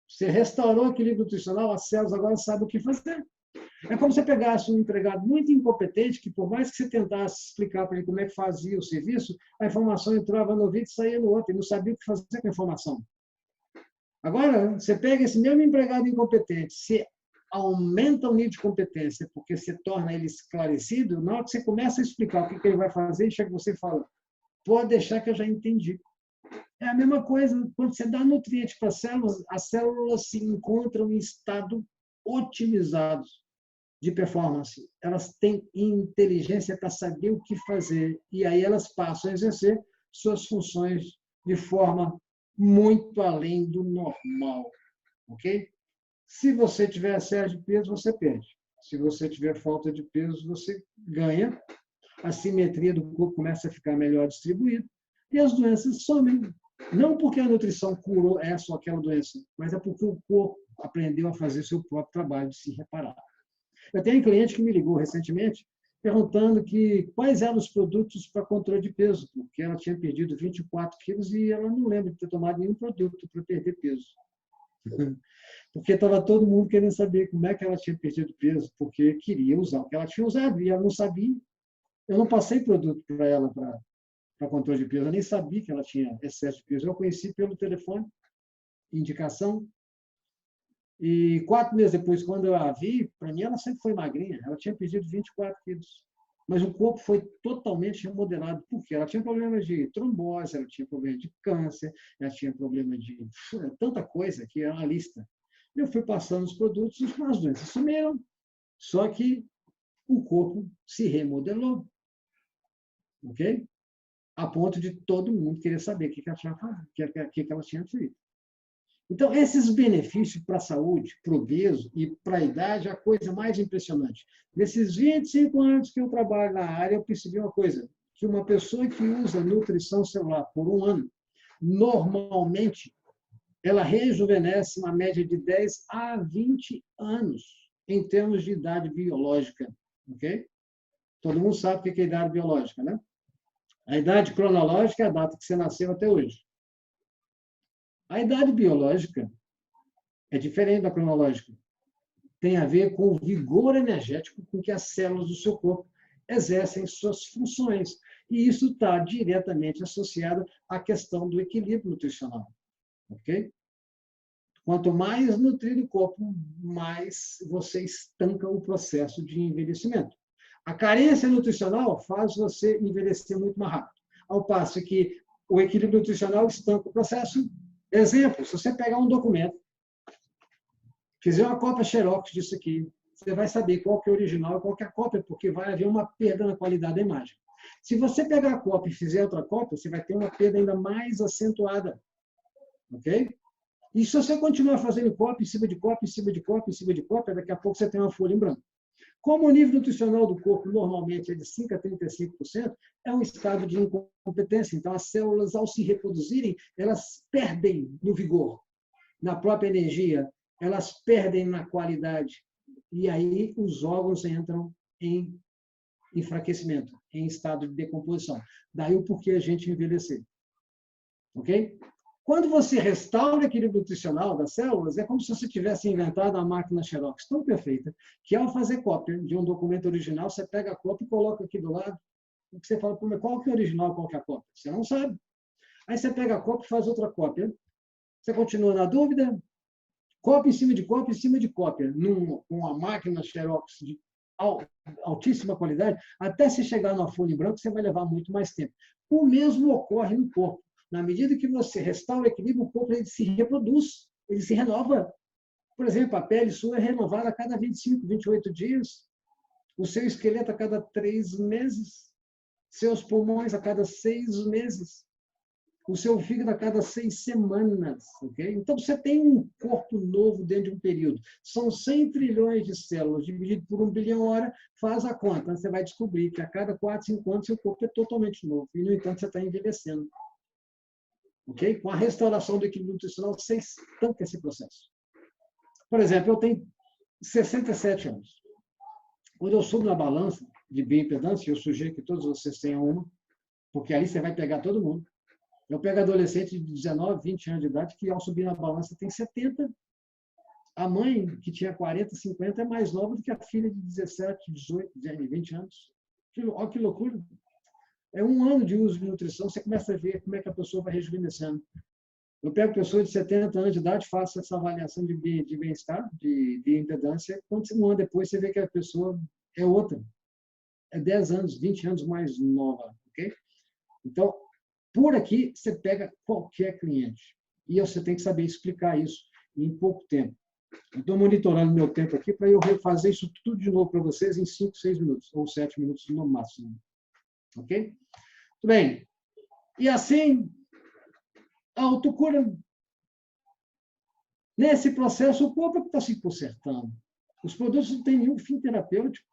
Você restaurou o equilíbrio nutricional, as células agora sabem o que fazer. É como se você pegasse um empregado muito incompetente, que por mais que você tentasse explicar para ele como é que fazia o serviço, a informação entrava no ouvido e saía no outro, ele não sabia o que fazer com a informação. Agora, você pega esse mesmo empregado incompetente, você aumenta o nível de competência, porque você torna ele esclarecido, na hora que você começa a explicar o que ele vai fazer, chega você e fala, pode deixar que eu já entendi. É a mesma coisa, quando você dá nutriente para as células se encontram em estado otimizado de performance. Elas têm inteligência para saber o que fazer, e aí elas passam a exercer suas funções de forma muito além do normal, ok? Se você tiver excesso de peso, você perde. Se você tiver falta de peso, você ganha. A simetria do corpo começa a ficar melhor distribuída e as doenças somem. Não porque a nutrição curou essa ou aquela doença, mas é porque o corpo aprendeu a fazer seu próprio trabalho de se reparar. Eu tenho um cliente que me ligou recentemente perguntando quais eram os produtos para controle de peso, porque ela tinha perdido 24 quilos e ela não lembra de ter tomado nenhum produto para perder peso. Porque estava todo mundo querendo saber como é que ela tinha perdido peso, porque queria usar o que ela tinha usado e ela não sabia. Eu não passei produto para ela para controle de peso, eu nem sabia que ela tinha excesso de peso. Eu conheci pelo telefone, indicação. E 4 meses depois, quando eu a vi, para mim ela sempre foi magrinha, ela tinha perdido 24 quilos. Mas o corpo foi totalmente remodelado, porque ela tinha problemas de trombose, ela tinha problema de câncer, ela tinha problema de tanta coisa que é uma lista. Eu fui passando os produtos e as doenças sumiram, só que o corpo se remodelou, ok? A ponto de todo mundo querer saber o que ela tinha feito. Então, esses benefícios para a saúde, para o peso e para a idade, é a coisa mais impressionante. Nesses 25 anos que eu trabalho na área, eu percebi uma coisa, que uma pessoa que usa nutrição celular por um ano, normalmente, ela rejuvenesce uma média de 10 a 20 anos, em termos de idade biológica. Ok? Todo mundo sabe o que é idade biológica, né? A idade cronológica é a data que você nasceu até hoje. A idade biológica é diferente da cronológica. Tem a ver com o vigor energético com que as células do seu corpo exercem suas funções. E isso está diretamente associado à questão do equilíbrio nutricional. Ok? Quanto mais nutrido o corpo, mais você estanca o processo de envelhecimento. A carência nutricional faz você envelhecer muito mais rápido. Ao passo que o equilíbrio nutricional estanca o processo. Exemplo, se você pegar um documento, fizer uma cópia xerox disso aqui, você vai saber qual que é o original e qual que é a cópia, porque vai haver uma perda na qualidade da imagem. Se você pegar a cópia e fizer outra cópia, você vai ter uma perda ainda mais acentuada. Ok? E se você continuar fazendo cópia em cima de cópia, em cima de cópia, em cima de cópia, daqui a pouco você tem uma folha em branco. Como o nível nutricional do corpo normalmente é de 5% a 35%, é um estado de incompetência. Então, as células, ao se reproduzirem, elas perdem no vigor, na própria energia, elas perdem na qualidade. E aí os órgãos entram em enfraquecimento, em estado de decomposição. Daí o porquê a gente envelhecer. Ok? Quando você restaura o equilíbrio nutricional das células, é como se você tivesse inventado uma máquina Xerox tão perfeita que, ao fazer cópia de um documento original, você pega a cópia e coloca aqui do lado, e você fala, qual que é o original, qual que é a cópia? Você não sabe. Aí você pega a cópia e faz outra cópia. Você continua na dúvida, cópia em cima de cópia em cima de cópia, com uma máquina Xerox de altíssima qualidade, até se chegar na folha em branco, você vai levar muito mais tempo. O mesmo ocorre no corpo. Na medida que você restaura o equilíbrio, o corpo ele se reproduz, ele se renova. Por exemplo, a pele sua é renovada a cada 25, 28 dias, o seu esqueleto a cada 3 meses, seus pulmões a cada 6 meses, o seu fígado a cada 6 semanas. Okay? Então, você tem um corpo novo dentro de um período. São 100 trilhões de células, dividido por 1 bilhão hora, faz a conta. Você vai descobrir que a cada 4, 5 anos, seu corpo é totalmente novo. E, no entanto, você está envelhecendo. Okay? Com a restauração do equilíbrio nutricional, você estanca esse processo. Por exemplo, eu tenho 67 anos. Quando eu subo na balança de bioimpedância, eu sugiro que todos vocês tenham uma, porque ali você vai pegar todo mundo. Eu pego adolescente de 19, 20 anos de idade, que ao subir na balança tem 70. A mãe, que tinha 40, 50, é mais nova do que a filha de 17, 18, 20 anos. Olha que loucura. É 1 ano de uso de nutrição, você começa a ver como é que a pessoa vai rejuvenescendo. Eu pego pessoas de 70 anos de idade, faço essa avaliação de bem-estar, de impedância. Quando 1 ano depois, você vê que a pessoa é outra. É 10 anos, 20 anos mais nova. Okay? Então, por aqui, você pega qualquer cliente. E você tem que saber explicar isso em pouco tempo. Eu estou monitorando meu tempo aqui para eu refazer isso tudo de novo para vocês em 5, 6 minutos, ou 7 minutos no máximo. Ok? Tudo bem. E assim, a autocura. Nesse processo, o corpo está se consertando. Os produtos não têm nenhum fim terapêutico.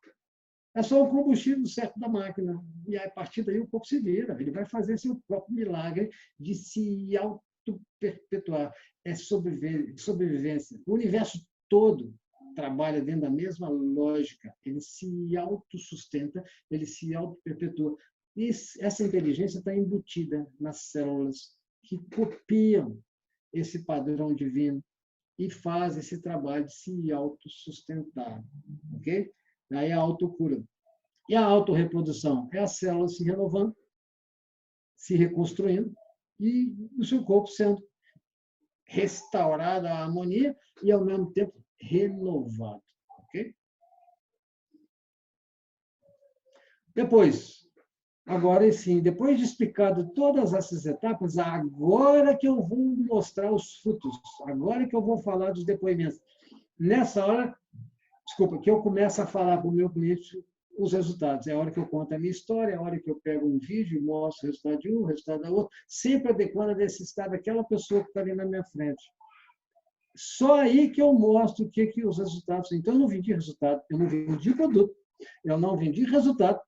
É só o combustível certo da máquina. E a partir daí o corpo se vira. Ele vai fazer seu próprio milagre de se auto-perpetuar. É sobrevivência. O universo todo trabalha dentro da mesma lógica. Ele se autossustenta, ele se auto-perpetua. E essa inteligência está embutida nas células que copiam esse padrão divino e fazem esse trabalho de se autossustentar. Ok? Daí a autocura. E a autorreprodução é a célula se renovando, se reconstruindo e o seu corpo sendo restaurado à harmonia e, ao mesmo tempo, renovado. Ok? Depois, agora sim, depois de explicado todas essas etapas, agora que eu vou mostrar os frutos, agora que eu vou falar dos depoimentos. Nessa hora, desculpa, que eu começo a falar para o meu cliente os resultados. É a hora que eu conto a minha história, é a hora que eu pego um vídeo e mostro o resultado de um, o resultado da outra, sempre adequando a necessidade daquela pessoa que está ali na minha frente. Só aí que eu mostro o que os resultados... Então, eu não vendi resultado, eu não vendi produto, eu não vendi resultado,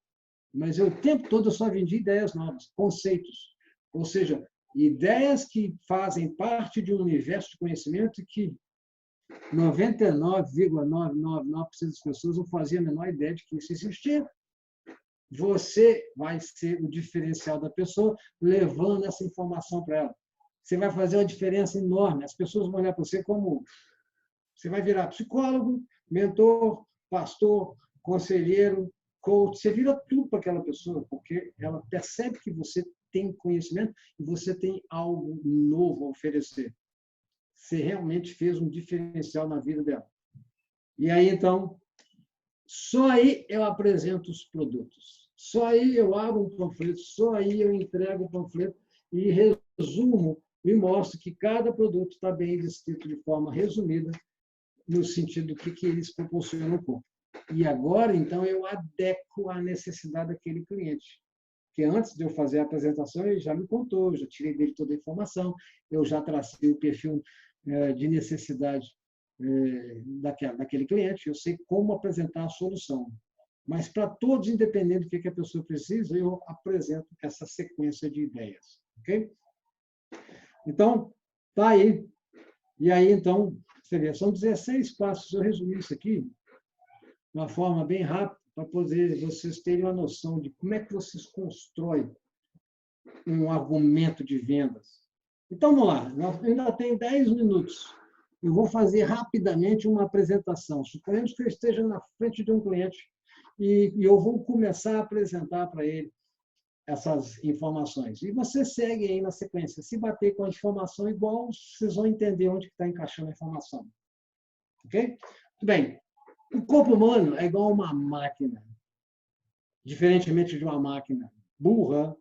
mas eu, o tempo todo eu só vendi ideias novas, conceitos. Ou seja, ideias que fazem parte de um universo de conhecimento que 99,999% das pessoas não faziam a menor ideia de que isso existia. Você vai ser o diferencial da pessoa, levando essa informação para ela. Você vai fazer uma diferença enorme. As pessoas vão olhar para você como... Você vai virar psicólogo, mentor, pastor, conselheiro, coach. Você vira tudo para aquela pessoa, porque ela percebe que você tem conhecimento e você tem algo novo a oferecer. Você realmente fez um diferencial na vida dela. E aí, então, só aí eu apresento os produtos. Só aí eu abro um panfleto, só aí eu entrego o panfleto e resumo e mostro que cada produto está bem descrito de forma resumida, no sentido do que eles proporcionam ao corpo. E agora, então, eu adequo à necessidade daquele cliente. Porque antes de eu fazer a apresentação, ele já me contou, eu já tirei dele toda a informação, eu já tracei o perfil de necessidade daquele cliente, eu sei como apresentar a solução. Mas para todos, independente do que a pessoa precisa, eu apresento essa sequência de ideias. Ok? Então, tá aí. E aí, então, você vê, são 16 passos. Eu resumi isso aqui de uma forma bem rápida, para poder vocês terem uma noção de como é que vocês constroem um argumento de vendas. Então, vamos lá. Eu ainda tenho 10 minutos. Eu vou fazer rapidamente uma apresentação. Suponhamos que eu esteja na frente de um cliente e eu vou começar a apresentar para ele essas informações. E você segue aí na sequência. Se bater com a informação igual, vocês vão entender onde está encaixando a informação. Ok? Muito bem. O corpo humano é igual a uma máquina. Diferentemente de uma máquina burra,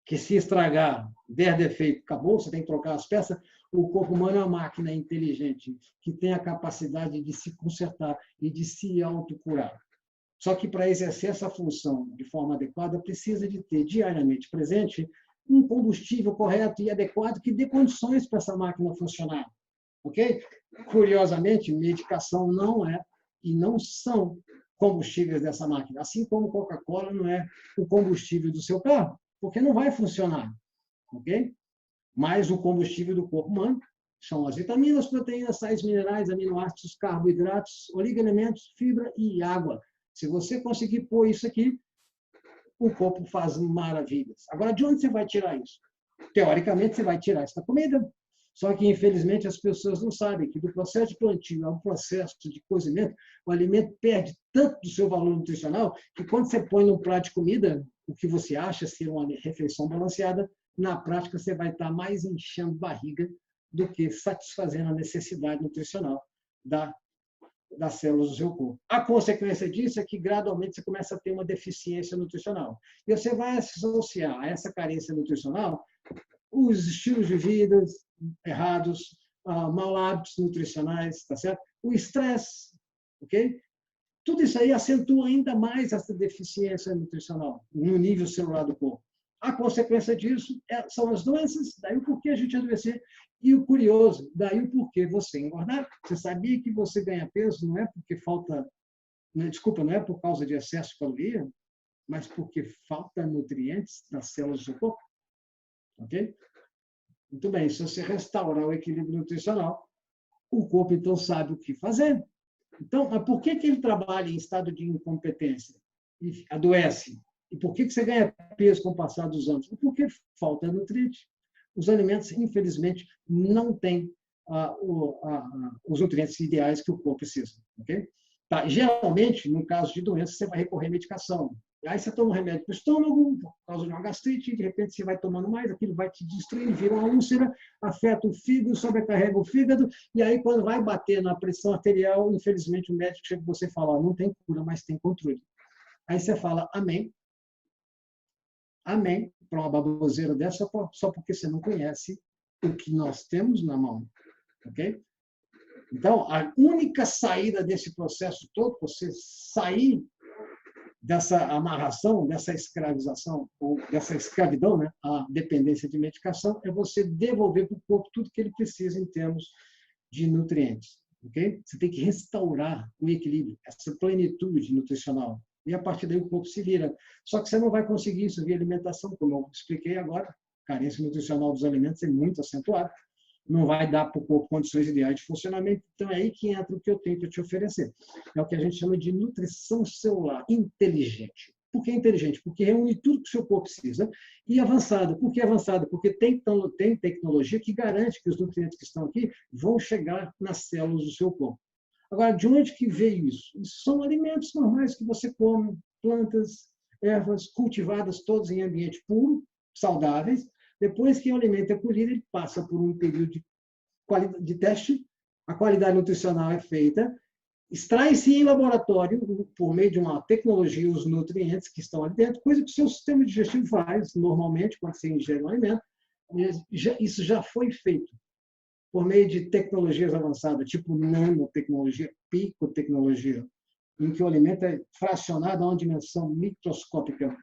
que se estragar, der defeito, acabou, você tem que trocar as peças. O corpo humano é uma máquina inteligente, que tem a capacidade de se consertar e de se autocurar. Só que para exercer essa função de forma adequada, precisa de ter diariamente presente um combustível correto e adequado que dê condições para essa máquina funcionar. Ok? Curiosamente, medicação não é e não são combustíveis dessa máquina. Assim como Coca-Cola não é o combustível do seu carro, porque não vai funcionar. Ok? Mas o combustível do corpo humano são as vitaminas, proteínas, sais minerais, aminoácidos, carboidratos, oligoelementos, fibra e água. Se você conseguir pôr isso aqui, o corpo faz maravilhas. Agora, de onde você vai tirar isso? Teoricamente, você vai tirar isso da comida. Só que, infelizmente, as pessoas não sabem que do processo de plantio ao processo de cozimento, o alimento perde tanto do seu valor nutricional que quando você põe num prato de comida, o que você acha ser uma refeição balanceada, na prática você vai estar mais enchendo barriga do que satisfazendo a necessidade nutricional das células do seu corpo. A consequência disso é que, gradualmente, você começa a ter uma deficiência nutricional. E você vai associar a essa carência nutricional os estilos de vida errados, mau hábitos nutricionais, tá certo? O estresse, ok? Tudo isso aí acentua ainda mais essa deficiência nutricional no nível celular do corpo. A consequência disso são as doenças, daí o porquê a gente adoecer. E o curioso, daí o porquê você engordar. Você sabia que você ganha peso não é porque falta, desculpa, não é por causa de excesso de caloria, mas porque falta nutrientes nas células do corpo. Ok? Muito bem, se você restaurar o equilíbrio nutricional, o corpo então sabe o que fazer. Então, mas por que ele trabalha em estado de incompetência e adoece? E por que você ganha peso com o passar dos anos? Porque falta nutriente. Os alimentos, infelizmente, não têm os nutrientes ideais que o corpo precisa. Okay? Tá, geralmente, no caso de doença, você vai recorrer à medicação. Aí você toma um remédio para o estômago, por causa de uma gastrite, e de repente você vai tomando mais, aquilo vai te destruindo, vira uma úlcera, afeta o fígado, sobrecarrega o fígado, e aí quando vai bater na pressão arterial, infelizmente o médico chega para você e fala, não tem cura, mas tem controle. Aí você fala, amém, amém, para uma baboseira dessa, só porque você não conhece o que nós temos na mão. Ok? Então, a única saída desse processo todo, você sair dessa amarração, dessa escravização, ou dessa escravidão, né, a dependência de medicação, é você devolver para o corpo tudo que ele precisa em termos de nutrientes. Okay? Você tem que restaurar o equilíbrio, essa plenitude nutricional. E a partir daí o corpo se vira. Só que você não vai conseguir isso via alimentação, como eu expliquei agora. A carência nutricional dos alimentos é muito acentuada. Não vai dar para o corpo condições ideais de funcionamento. Então, é aí que entra o que eu tenho para te oferecer. É o que a gente chama de nutrição celular inteligente. Por que inteligente? Porque reúne tudo que o seu corpo precisa. E avançada. Por que avançada? Porque tem tecnologia que garante que os nutrientes que estão aqui vão chegar nas células do seu corpo. Agora, de onde que veio isso? Isso são alimentos normais que você come, plantas, ervas cultivadas, todas em ambiente puro, saudáveis. Depois que o alimento é colhido, ele passa por um período de teste, a qualidade nutricional é feita, extrai-se em laboratório, por meio de uma tecnologia, os nutrientes que estão ali dentro, coisa que o seu sistema digestivo faz normalmente quando você ingere um alimento. Isso já foi feito por meio de tecnologias avançadas, tipo nanotecnologia, picotecnologia, em que o alimento é fracionado a uma dimensão microscópica.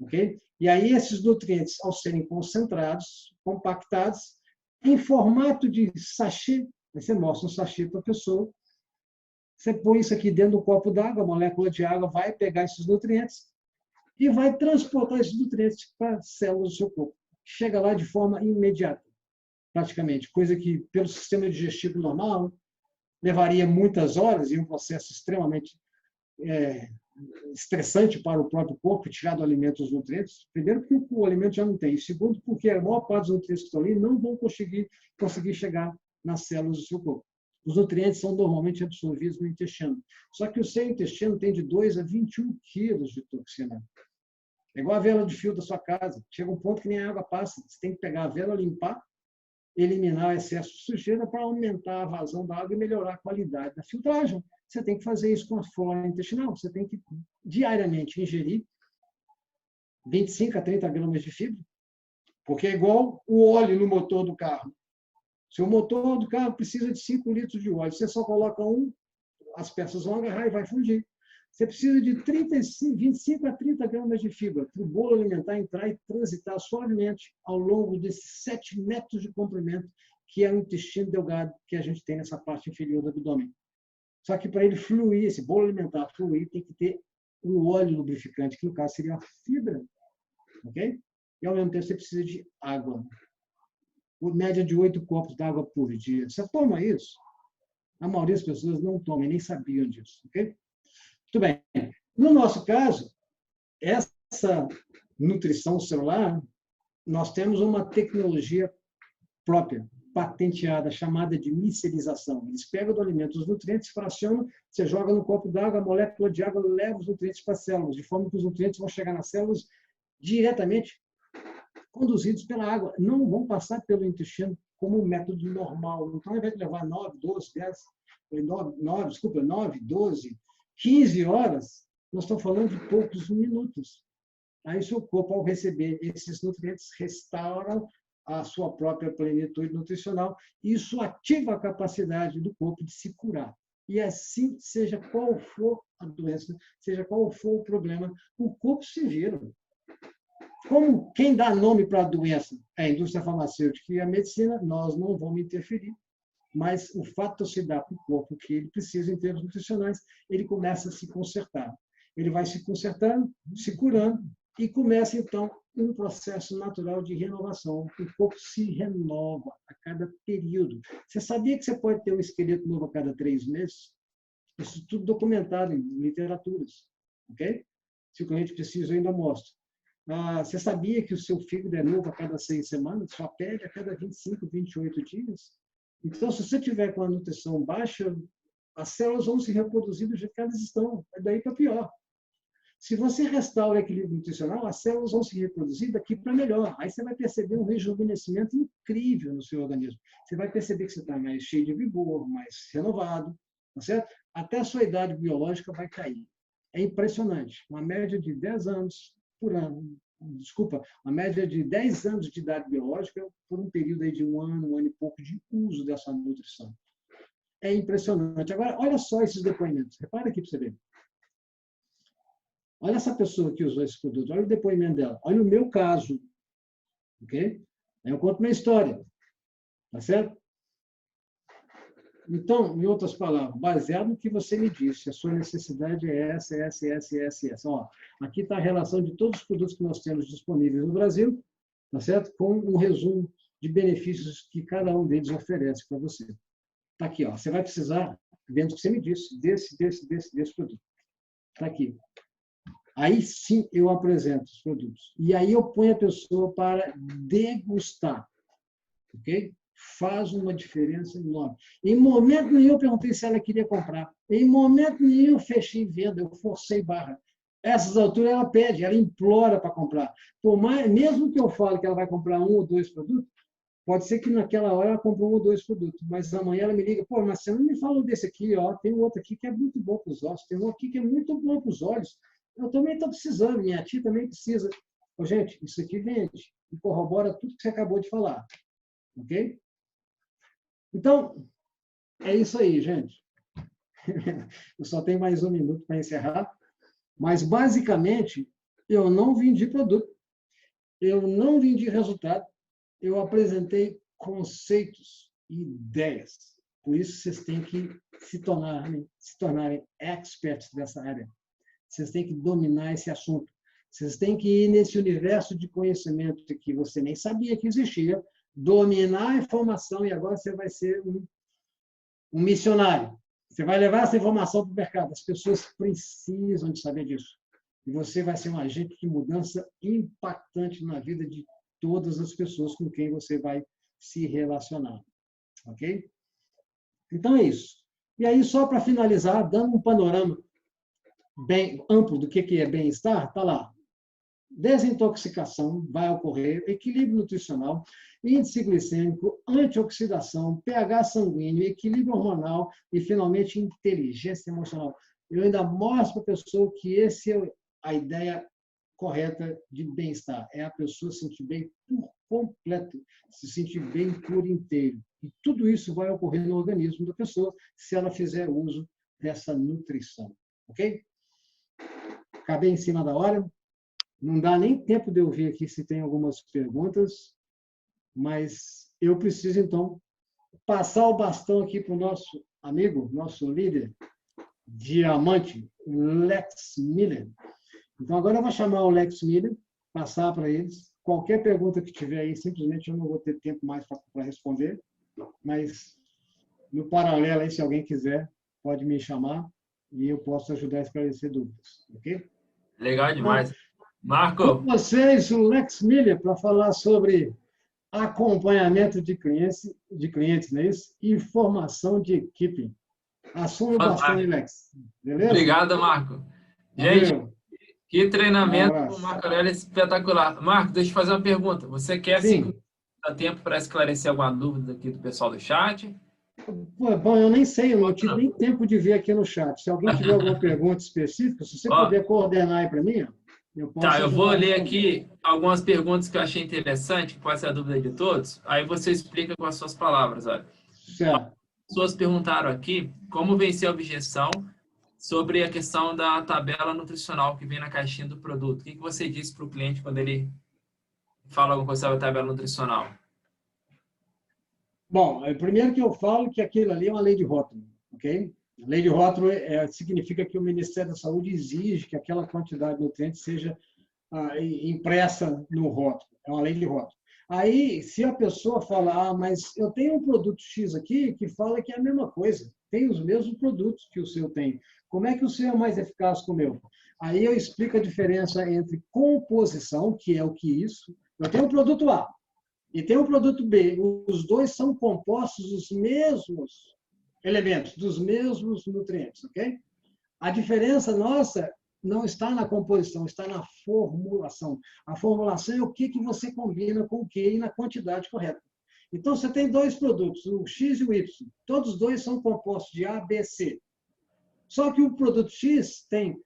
Okay? E aí esses nutrientes, ao serem concentrados, compactados, em formato de sachê, você mostra um sachê para a pessoa, você põe isso aqui dentro do copo d'água, a molécula de água vai pegar esses nutrientes e vai transportar esses nutrientes para as células do seu corpo. Chega lá de forma imediata, praticamente, coisa que, pelo sistema digestivo normal, levaria muitas horas e um processo extremamente estressante para o próprio corpo, tirar do alimento os nutrientes. Primeiro, porque o alimento já não tem. E segundo, porque a maior parte dos nutrientes que estão ali não vão conseguir chegar nas células do seu corpo. Os nutrientes são normalmente absorvidos no intestino. Só que o seu intestino tem de 2 a 21 quilos de toxina. É igual a vela de fio da sua casa. Chega um ponto que nem a água passa. Você tem que pegar a vela, limpar, eliminar o excesso de sujeira para aumentar a vazão da água e melhorar a qualidade da filtragem. Você tem que fazer isso com a flora intestinal. Você tem que diariamente ingerir 25 a 30 gramas de fibra, porque é igual o óleo no motor do carro. Se o motor do carro precisa de 5 litros de óleo, você só coloca um, as peças vão agarrar e vai fundir. Você precisa de 25 a 30 gramas de fibra para o bolo alimentar entrar e transitar suavemente ao longo desses 7 metros de comprimento, que é o intestino delgado que a gente tem nessa parte inferior do abdômen. Só que para ele fluir, esse bolo alimentar fluir, tem que ter o óleo lubrificante, que no caso seria a fibra. Ok? E ao mesmo tempo você precisa de água. Por média de 8 copos d'água por dia. Você toma isso? A maioria das pessoas não toma, nem sabiam disso. Ok? Muito bem. No nosso caso, essa nutrição celular, nós temos uma tecnologia própria, patenteada, chamada de micelização. Eles pegam do alimento os nutrientes, fracionam, você joga no copo d'água, a molécula de água leva os nutrientes para as células, de forma que os nutrientes vão chegar nas células diretamente conduzidos pela água, não vão passar pelo intestino como um método normal. Então, ao invés de levar 9, 12, 15 horas, nós estamos falando de poucos minutos. Aí, seu corpo, ao receber esses nutrientes, restaura a sua própria plenitude nutricional. Isso ativa a capacidade do corpo de se curar. E assim, seja qual for a doença, seja qual for o problema, o corpo se vira. Como quem dá nome para a doença é a indústria farmacêutica e a medicina, nós não vamos interferir. Mas o fato de se dar para o corpo que ele precisa em termos nutricionais, ele começa a se consertar. Ele vai se consertando, se curando, e começa, então, um processo natural de renovação. O corpo se renova a cada período. Você sabia que você pode ter um esqueleto novo a cada 3 meses? Isso tudo documentado em literaturas. Ok? Se o cliente precisa, eu ainda mostro. Você sabia que o seu fígado é novo a cada 6 semanas? Sua pele a cada 25, 28 dias? Então, se você tiver com a nutrição baixa, as células vão se reproduzir do jeito que elas estão. É daí para pior. Se você restaura o equilíbrio nutricional, as células vão se reproduzir daqui para melhor. Aí você vai perceber um rejuvenescimento incrível no seu organismo. Você vai perceber que você está mais cheio de vigor, mais renovado, tá certo? Até a sua idade biológica vai cair. É impressionante. Uma média de 10 anos por ano. Desculpa, uma média de 10 anos de idade biológica por um período aí de um ano e pouco de uso dessa nutrição. É impressionante. Agora, olha só esses depoimentos. Repara aqui para você ver. Olha essa pessoa que usou esse produto, olha o depoimento dela, olha o meu caso, ok? Aí eu conto minha história, tá certo? Então, em outras palavras, baseado no que você me disse, a sua necessidade é essa. Ó, aqui está a relação de todos os produtos que nós temos disponíveis no Brasil, tá certo? Com um resumo de benefícios que cada um deles oferece para você. Está aqui, ó. Você vai precisar, dentro do que você me disse, desse produto. Está aqui. Aí sim eu apresento os produtos. E aí eu ponho a pessoa para degustar. Ok? Faz uma diferença enorme. Em momento nenhum eu perguntei se ela queria comprar. Em momento nenhum eu fechei venda, eu forcei barra. Essas alturas ela pede, ela implora para comprar. Por mais, mesmo que eu fale que ela vai comprar 1 ou 2 produtos, pode ser que naquela hora ela compre 1 ou 2 produtos, mas amanhã ela me liga, pô, mas você não me falou desse aqui, ó, tem um outro aqui que é muito bom para os ossos, tem um aqui que é muito bom para os olhos. Eu também estou precisando, minha tia também precisa. Ô, gente, isso aqui vende e corrobora tudo que você acabou de falar. Ok? Então, é isso aí, gente. Eu só tenho mais 1 minuto para encerrar, mas, basicamente, eu não vendi produto, eu não vendi resultado, eu apresentei conceitos e ideias. Por isso, vocês têm que se tornarem experts dessa área. Vocês têm que dominar esse assunto. Vocês têm que ir nesse universo de conhecimento que você nem sabia que existia, dominar a informação, e agora você vai ser um missionário. Você vai levar essa informação para o mercado. As pessoas precisam de saber disso. E você vai ser um agente de mudança impactante na vida de todas as pessoas com quem você vai se relacionar. Ok? Então, é isso. E aí, só para finalizar, dando um panorama bem amplo do que é bem-estar, está lá. desintoxicação vai ocorrer, equilíbrio nutricional, índice glicêmico, antioxidação, pH sanguíneo, equilíbrio hormonal e, finalmente, inteligência emocional. Eu ainda mostro para a pessoa que essa é a ideia correta de bem-estar. É a pessoa se sentir bem por completo, se sentir bem por inteiro. E tudo isso vai ocorrer no organismo da pessoa se ela fizer uso dessa nutrição. Ok? Acabei em cima da hora. Não dá nem tempo de eu ver aqui se tem algumas perguntas, mas eu preciso, então, passar o bastão aqui para o nosso amigo, nosso líder, diamante, Lex Miller. Então, agora eu vou chamar o Lex Miller, passar para eles. Qualquer pergunta que tiver aí, simplesmente eu não vou ter tempo mais para responder, mas, no paralelo, aí, se alguém quiser, pode me chamar e eu posso ajudar a esclarecer dúvidas, ok? Legal demais. Então, Marco, com vocês, o Lex Miller, para falar sobre acompanhamento de clientes, não é isso? E formação de equipe. Assuma o bastão aí, Lex. Beleza? obrigado, Marco. Gente, Valeu. que Um treinamento do abraço. Marco Aurélio espetacular. Marco, deixa eu fazer uma pergunta. Você quer 5 Sim. minutos de tempo para esclarecer alguma dúvida aqui do pessoal do chat? Pô, bom, eu nem sei, eu não tive nem tempo de ver aqui no chat. Se alguém tiver alguma pergunta específica, se você Ó, puder coordenar aí para mim, ó, eu posso tá, eu vou ajudar a ler responder. aqui algumas perguntas que eu achei interessante, que pode ser a dúvida de todos. Aí você explica com as suas palavras, olha. Certo. As pessoas perguntaram aqui como vencer a objeção sobre a questão da tabela nutricional que vem na caixinha do produto. O que você diz para o cliente quando ele fala alguma coisa sobre a tabela nutricional? Bom, primeiro que eu falo que aquilo ali é uma lei de rótulo, ok? A lei de rótulo significa que o Ministério da Saúde exige que aquela quantidade de nutrientes seja impressa no rótulo. É uma lei de rótulo. Aí, se a pessoa fala, mas eu tenho um produto X aqui que fala que é a mesma coisa, tem os mesmos produtos que o seu tem. Como é que o seu é mais eficaz que o meu? Aí eu explico a diferença entre composição, que é o que isso. Eu tenho o produto A e tenho o produto B. Os dois são compostos dos mesmos elementos, dos mesmos nutrientes, ok? A diferença nossa não está na composição, está na formulação. A formulação é o que você combina com o que e na quantidade correta. Então, você tem dois produtos, o X e o Y. Todos dois são compostos de A, B, C. Só que o produto X tem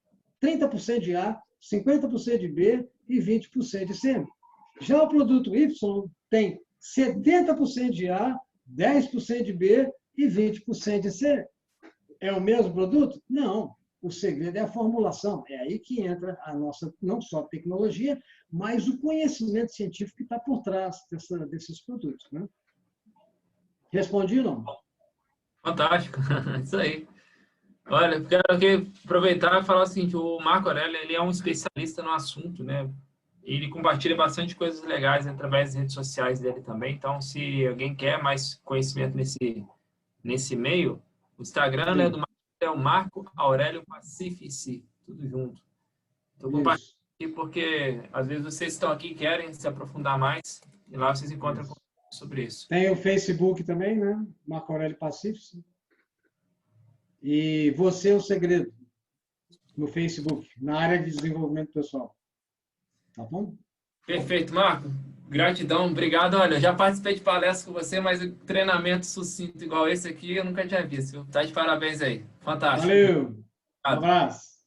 30% de A, 50% de B e 20% de C. Já o produto Y tem 70% de A, 10% de B e 20% de C. É o mesmo produto? Não. O segredo é a formulação. É aí que entra a nossa, não só tecnologia, mas o conhecimento científico que está por trás desses produtos. Né? Respondi, não? Fantástico, isso aí. Olha, eu quero aqui aproveitar e falar o seguinte, o Marco Aurélio, ele é um especialista no assunto, né? Ele compartilha bastante coisas legais através das redes sociais dele também, então se alguém quer mais conhecimento nesse meio, o Instagram, né, do Marco é o Marco Aurélio Pacifici, tudo junto. Estou compartilhando Isso. aqui porque às vezes vocês estão aqui e querem se aprofundar mais, e lá vocês encontram Isso. sobre isso. Tem o Facebook também, né? Marco Aurélio Pacífico. E Você é o Segredo, no Facebook, na área de desenvolvimento pessoal. Tá bom? Perfeito, Marco. Gratidão, obrigado. Olha, eu já participei de palestra com você, mas treinamento sucinto igual esse aqui eu nunca tinha visto. Tá de parabéns aí. Fantástico. Valeu! Um Obrigado. abraço!